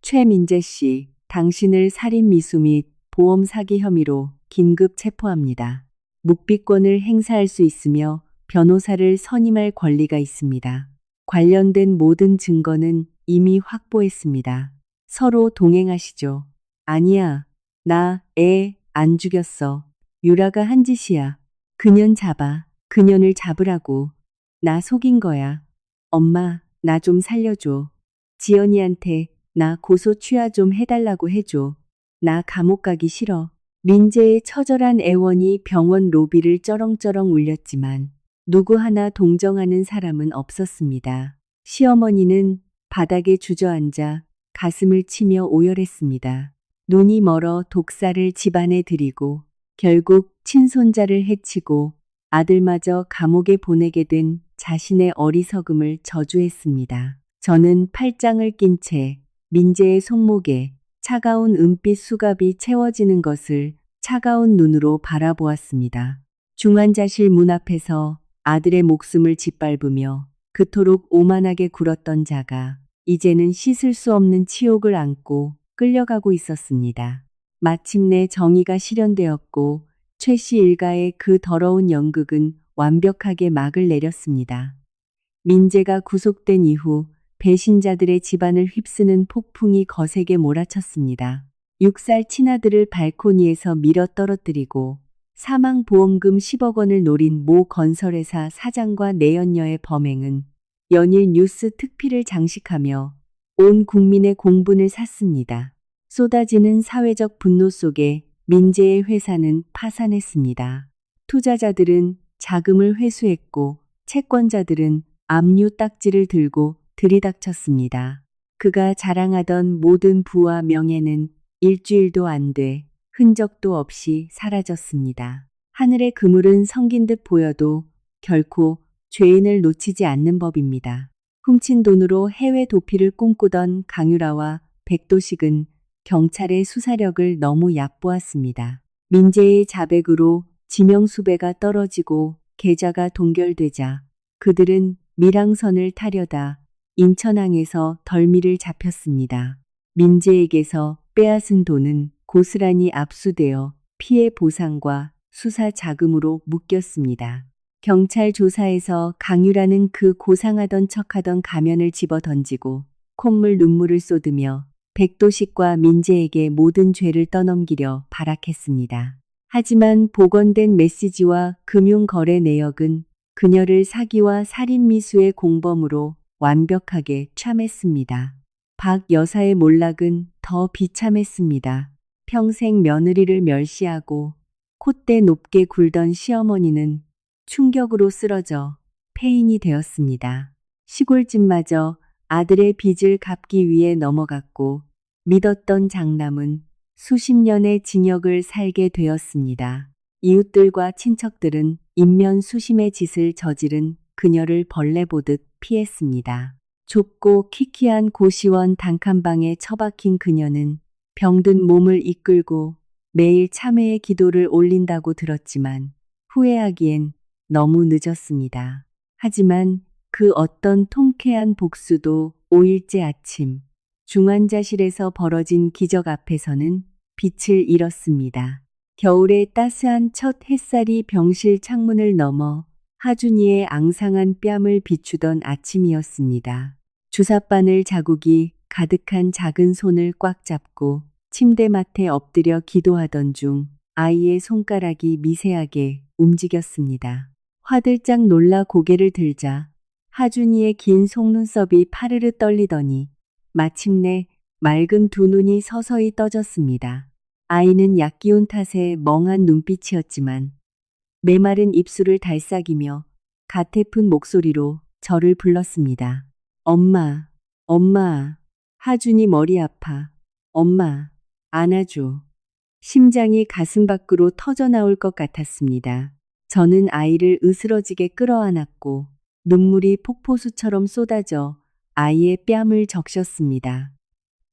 최민재 씨, 당신을 살인 미수 및 보험 사기 혐의로 긴급 체포합니다. 묵비권을 행사할 수 있으며 변호사를 선임할 권리가 있습니다. 관련된 모든 증거는 이미 확보했습니다. 서로 동행하시죠. 아니야, 나 애 안 죽였어. 유라가 한 짓이야. 그년 잡아. 그년을 잡으라고. 나 속인 거야. 엄마, 나 좀 살려줘. 지연이한테 나 고소 취하 좀 해달라고 해줘. 나 감옥 가기 싫어. 민재의 처절한 애원이 병원 로비를 쩌렁쩌렁 울렸지만 누구 하나 동정하는 사람은 없었습니다. 시어머니는 바닥에 주저앉아 가슴을 치며 오열했습니다. 눈이 멀어 독사를 집안에 들이고 결국 친손자를 해치고 아들마저 감옥에 보내게 된 자신의 어리석음을 저주했습니다. 저는 팔짱을 낀 채 민재의 손목에 차가운 은빛 수갑이 채워지는 것을 차가운 눈으로 바라보았습니다. 중환자실 문 앞에서 아들의 목숨을 짓밟으며 그토록 오만하게 굴었던 자가 이제는 씻을 수 없는 치욕을 안고 끌려가고 있었습니다. 마침내 정의가 실현되었고 최 씨 일가의 그 더러운 연극은 완벽하게 막을 내렸습니다. 민재가 구속된 이후 배신자들의 집안을 휩쓰는 폭풍이 거세게 몰아쳤습니다. 6살 친아들을 발코니에서 밀어 떨어뜨리고 사망보험금 10억 원을 노린 모 건설회사 사장과 내연녀의 범행은 연일 뉴스 특필을 장식하며 온 국민의 공분을 샀습니다. 쏟아지는 사회적 분노 속에 민재의 회사는 파산했습니다. 투자자들은 자금을 회수했고 채권자들은 압류 딱지를 들고 들이닥쳤습니다. 그가 자랑하던 모든 부와 명예는 일주일도 안 돼 흔적도 없이 사라졌습니다. 하늘의 그물은 성긴 듯 보여도 결코 죄인을 놓치지 않는 법입니다. 훔친 돈으로 해외 도피를 꿈꾸던 강유라와 백도식은 경찰의 수사력을 너무 얕보았습니다. 민재의 자백으로 지명수배가 떨어지고 계좌가 동결되자 그들은 밀항선을 타려다 인천항에서 덜미를 잡혔습니다. 민재에게서 빼앗은 돈은 고스란히 압수되어 피해 보상과 수사 자금으로 묶였습니다. 경찰 조사에서 강유라는 그 고상하던 척하던 가면을 집어 던지고 콧물 눈물을 쏟으며 백도식과 민재에게 모든 죄를 떠넘기려 발악했습니다. 하지만 복원된 메시지와 금융거래 내역은 그녀를 사기와 살인미수의 공범으로 완벽하게 참했습니다. 박 여사의 몰락은 더 비참했습니다. 평생 며느리를 멸시하고 콧대 높게 굴던 시어머니는 충격으로 쓰러져 폐인이 되었습니다. 시골집마저 아들의 빚을 갚기 위해 넘어갔고 믿었던 장남은 수십 년의 징역을 살게 되었습니다. 이웃들과 친척들은 인면수심의 짓을 저지른 그녀를 벌레 보듯 피했습니다. 좁고 키키한 고시원 단칸방에 처박힌 그녀는 병든 몸을 이끌고 매일 참회의 기도를 올린다고 들었지만 후회하기엔 너무 늦었습니다. 하지만 그 어떤 통쾌한 복수도 5일째 아침 중환자실에서 벌어진 기적 앞에서는 빛을 잃었습니다. 겨울의 따스한 첫 햇살이 병실 창문을 넘어 하준이의 앙상한 뺨을 비추던 아침이었습니다. 주사바늘 자국이 가득한 작은 손을 꽉 잡고 침대맡에 엎드려 기도하던 중 아이의 손가락이 미세하게 움직였습니다. 화들짝 놀라 고개를 들자 하준이의 긴 속눈썹이 파르르 떨리더니 마침내 맑은 두 눈이 서서히 떠졌습니다. 아이는 약기운 탓에 멍한 눈빛이었지만 메마른 입술을 달싹이며 가태픈 목소리로 저를 불렀습니다. 엄마, 엄마. 하준이 머리 아파. 엄마, 안아줘. 심장이 가슴 밖으로 터져나올 것 같았습니다. 저는 아이를 으스러지게 끌어안았고 눈물이 폭포수처럼 쏟아져 아이의 뺨을 적셨습니다.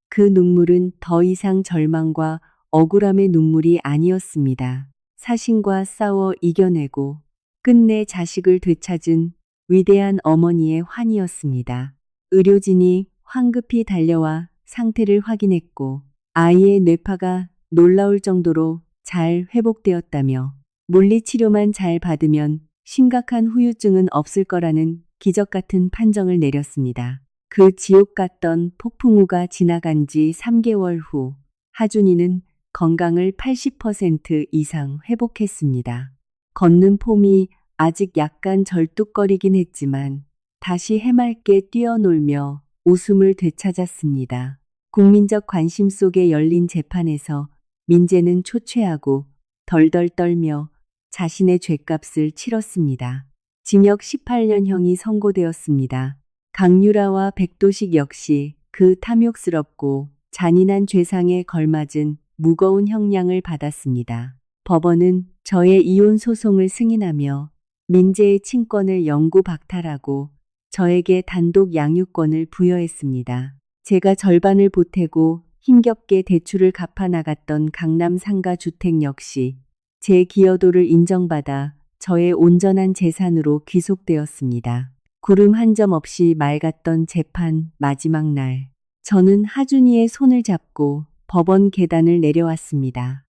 그 눈물은 더 이상 절망과 억울함의 눈물이 아니었습니다. 사신과 싸워 이겨내고 끝내 자식을 되찾은 위대한 어머니의 환희였습니다. 의료진이 황급히 달려와 상태를 확인했고 아이의 뇌파가 놀라울 정도로 잘 회복되었다며 물리치료만 잘 받으면 심각한 후유증은 없을 거라는 기적 같은 판정을 내렸습니다. 그 지옥 같던 폭풍우가 지나간 지 3개월 후 하준이는 건강을 80% 이상 회복했습니다. 걷는 폼이 아직 약간 절뚝거리긴 했지만 다시 해맑게 뛰어놀며 웃음을 되찾았습니다. 국민적 관심 속에 열린 재판에서 민재는 초췌하고 덜덜 떨며 자신의 죗값을 치렀습니다. 징역 18년형이 선고되었습니다. 강유라와 백도식 역시 그 탐욕스럽고 잔인한 죄상에 걸맞은 무거운 형량을 받았습니다. 법원은 저의 이혼 소송을 승인하며 민재의 친권을 영구 박탈하고 저에게 단독 양육권을 부여했습니다. 제가 절반을 보태고 힘겹게 대출을 갚아 나갔던 강남 상가 주택 역시 제 기여도를 인정받아 저의 온전한 재산으로 귀속되었습니다. 구름 한 점 없이 맑았던 재판 마지막 날, 저는 하준이의 손을 잡고 법원 계단을 내려왔습니다.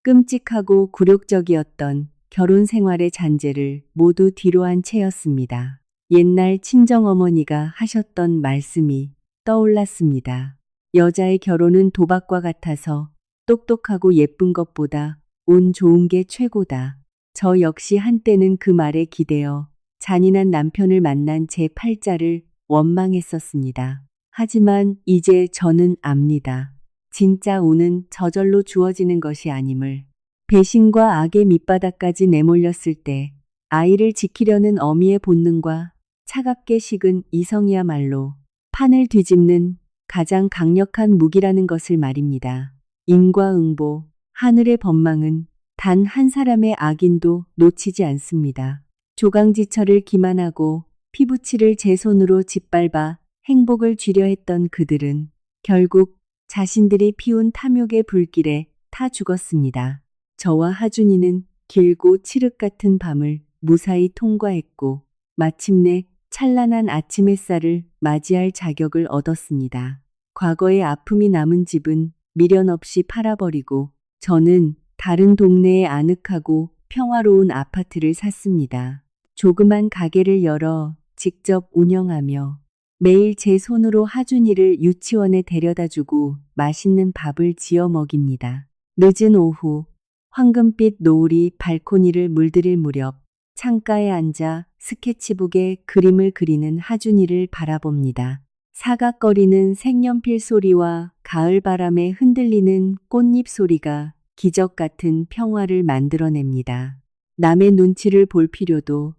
끔찍하고 굴욕적이었던 결혼 생활의 잔재를 모두 뒤로한 채였습니다. 옛날 친정어머니가 하셨던 말씀이 떠올랐습니다. 여자의 결혼은 도박과 같아서 똑똑하고 예쁜 것보다 운 좋은 게 최고다. 저 역시 한때는 그 말에 기대어 잔인한 남편을 만난 제 팔자를 원망했었습니다. 하지만 이제 저는 압니다. 진짜 운은 저절로 주어지는 것이 아님을. 배신과 악의 밑바닥까지 내몰렸을 때 아이를 지키려는 어미의 본능과 차갑게 식은 이성이야말로 판을 뒤집는 가장 강력한 무기라는 것을 말입니다. 인과응보, 하늘의 법망은 단 한 사람의 악인도 놓치지 않습니다. 조강지처를 기만하고 피부치를 제 손으로 짓밟아 행복을 쥐려 했던 그들은 결국 자신들이 피운 탐욕의 불길에 타 죽었습니다. 저와 하준이는 길고 칠흑 같은 밤을 무사히 통과했고 마침내 찬란한 아침 햇살을 맞이할 자격을 얻었습니다. 과거의 아픔이 남은 집은 미련 없이 팔아버리고 저는 다른 동네에 아늑하고 평화로운 아파트를 샀습니다. 조그만 가게를 열어 직접 운영하며 매일 제 손으로 하준이를 유치원에 데려다주고 맛있는 밥을 지어 먹입니다. 늦은 오후 황금빛 노을이 발코니를 물들일 무렵 창가에 앉아 스케치북에 그림을 그리는 하준이를 바라봅니다. 사각거리는 색연필 소리와 가을 바람에 흔들리는 꽃잎 소리가 기적 같은 평화를 만들어냅니다. 남의 눈치를 볼 필요도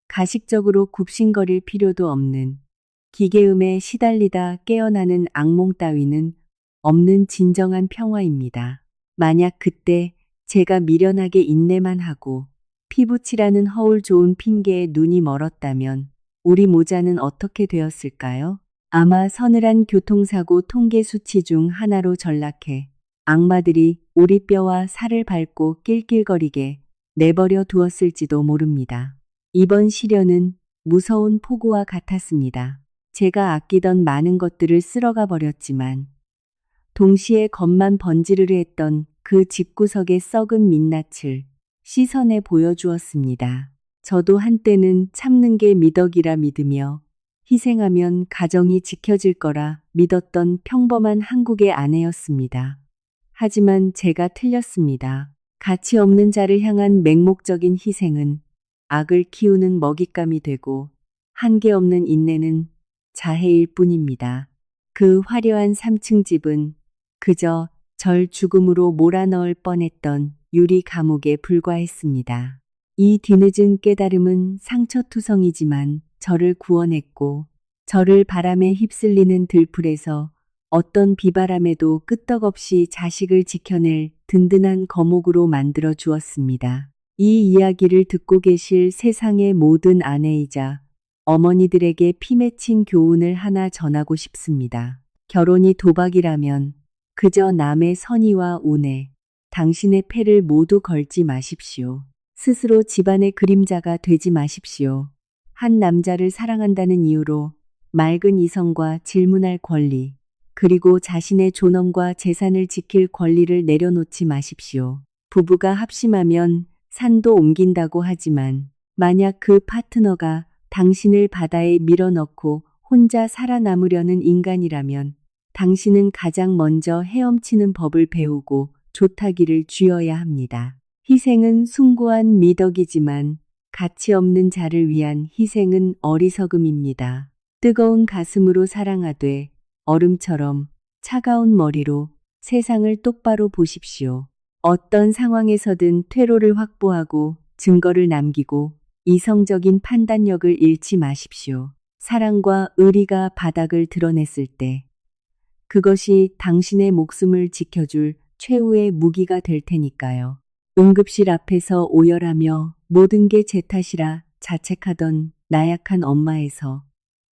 가식적으로 굽신거릴 필요도 없는 기계음에 시달리다 깨어나는 악몽 따위는 없는 진정한 평화입니다. 만약 그때 제가 미련하게 인내만 하고 피부치라는 허울 좋은 핑계에 눈이 멀었다면 우리 모자는 어떻게 되었을까요? 아마 서늘한 교통사고 통계 수치 중 하나로 전락해 악마들이 우리 뼈와 살을 밟고 낄낄거리게 내버려 두었을지도 모릅니다. 이번 시련은 무서운 폭우와 같았습니다. 제가 아끼던 많은 것들을 쓸어가 버렸지만 동시에 겉만 번지르르 했던 그 집구석의 썩은 민낯을 시선에 보여주었습니다. 저도 한때는 참는 게 미덕이라 믿으며 희생하면 가정이 지켜질 거라 믿었던 평범한 한국의 아내였습니다. 하지만 제가 틀렸습니다. 가치 없는 자를 향한 맹목적인 희생은 악을 키우는 먹잇감이 되고 한계 없는 인내는 자해일 뿐입니다. 그 화려한 3층 집은 그저 절 죽음으로 몰아넣을 뻔했던 유리 감옥에 불과했습니다. 이 뒤늦은 깨달음은 상처투성이지만 저를 구원했고 저를 바람에 휩쓸리는 들풀에서 어떤 비바람에도 끄떡없이 자식을 지켜낼 든든한 거목으로 만들어 주었습니다. 이 이야기를 듣고 계실 세상의 모든 아내이자 어머니들에게 피맺힌 교훈을 하나 전하고 싶습니다. 결혼이 도박이라면 그저 남의 선의와 운에 당신의 패를 모두 걸지 마십시오. 스스로 집안의 그림자가 되지 마십시오. 한 남자를 사랑한다는 이유로 맑은 이성과 질문할 권리, 그리고 자신의 존엄과 재산을 지킬 권리를 내려놓지 마십시오. 부부가 합심하면 산도 옮긴다고 하지만 만약 그 파트너가 당신을 바다에 밀어넣고 혼자 살아남으려는 인간이라면 당신은 가장 먼저 헤엄치는 법을 배우고 조타기를 쥐어야 합니다. 희생은 숭고한 미덕이지만 가치 없는 자를 위한 희생은 어리석음입니다. 뜨거운 가슴으로 사랑하되 얼음처럼 차가운 머리로 세상을 똑바로 보십시오. 어떤 상황에서든 퇴로를 확보하고 증거를 남기고 이성적인 판단력을 잃지 마십시오. 사랑과 의리가 바닥을 드러냈을 때 그것이 당신의 목숨을 지켜줄 최후의 무기가 될 테니까요. 응급실 앞에서 오열하며 모든 게 제 탓이라 자책하던 나약한 엄마에서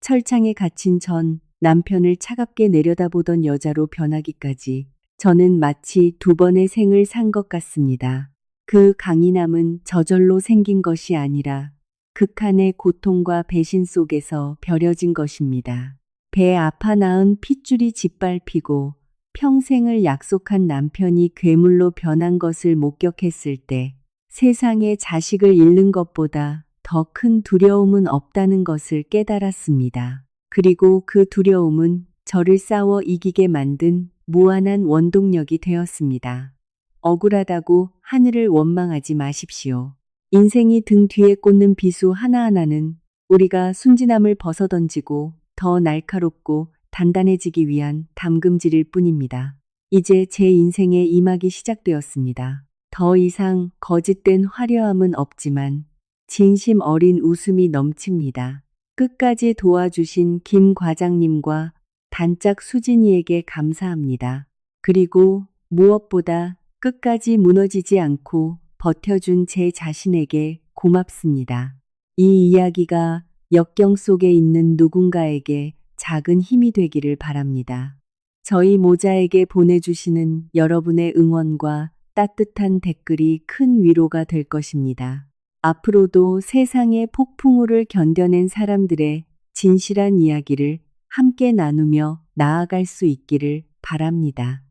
철창에 갇힌 전 남편을 차갑게 내려다보던 여자로 변하기까지 저는 마치 두 번의 생을 산 것 같습니다. 그 강인함은 저절로 생긴 것이 아니라 극한의 고통과 배신 속에서 벼려진 것입니다. 배 아파 낳은 핏줄이 짓밟히고 평생을 약속한 남편이 괴물로 변한 것을 목격했을 때 세상에 자식을 잃는 것보다 더 큰 두려움은 없다는 것을 깨달았습니다. 그리고 그 두려움은 저를 싸워 이기게 만든 무한한 원동력이 되었습니다. 억울하다고 하늘을 원망하지 마십시오. 인생이 등 뒤에 꽂는 비수 하나하나는 우리가 순진함을 벗어던지고 더 날카롭고 단단해지기 위한 담금질일 뿐입니다. 이제 제 인생의 이막이 시작되었습니다. 더 이상 거짓된 화려함은 없지만 진심 어린 웃음이 넘칩니다. 끝까지 도와주신 김 과장님과 단짝 수진이에게 감사합니다. 그리고 무엇보다 끝까지 무너지지 않고 버텨준 제 자신에게 고맙습니다. 이 이야기가 역경 속에 있는 누군가에게 작은 힘이 되기를 바랍니다. 저희 모자에게 보내주시는 여러분의 응원과 따뜻한 댓글이 큰 위로가 될 것입니다. 앞으로도 세상의 폭풍우를 견뎌낸 사람들의 진실한 이야기를 함께 나누며 나아갈 수 있기를 바랍니다.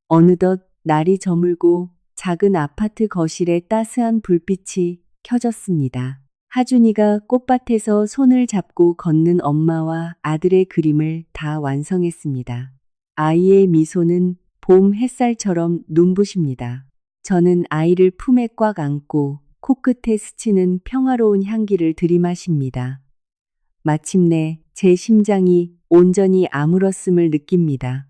어느덧 날이 저물고 작은 아파트 거실에 따스한 불빛이 켜졌습니다. 하준이가 꽃밭에서 손을 잡고 걷는 엄마와 아들의 그림을 다 완성했습니다. 아이의 미소는 봄 햇살처럼 눈부십니다. 저는 아이를 품에 꽉 안고 코끝에 스치는 평화로운 향기를 들이마십니다. 마침내 제 심장이 온전히 아물었음을 느낍니다.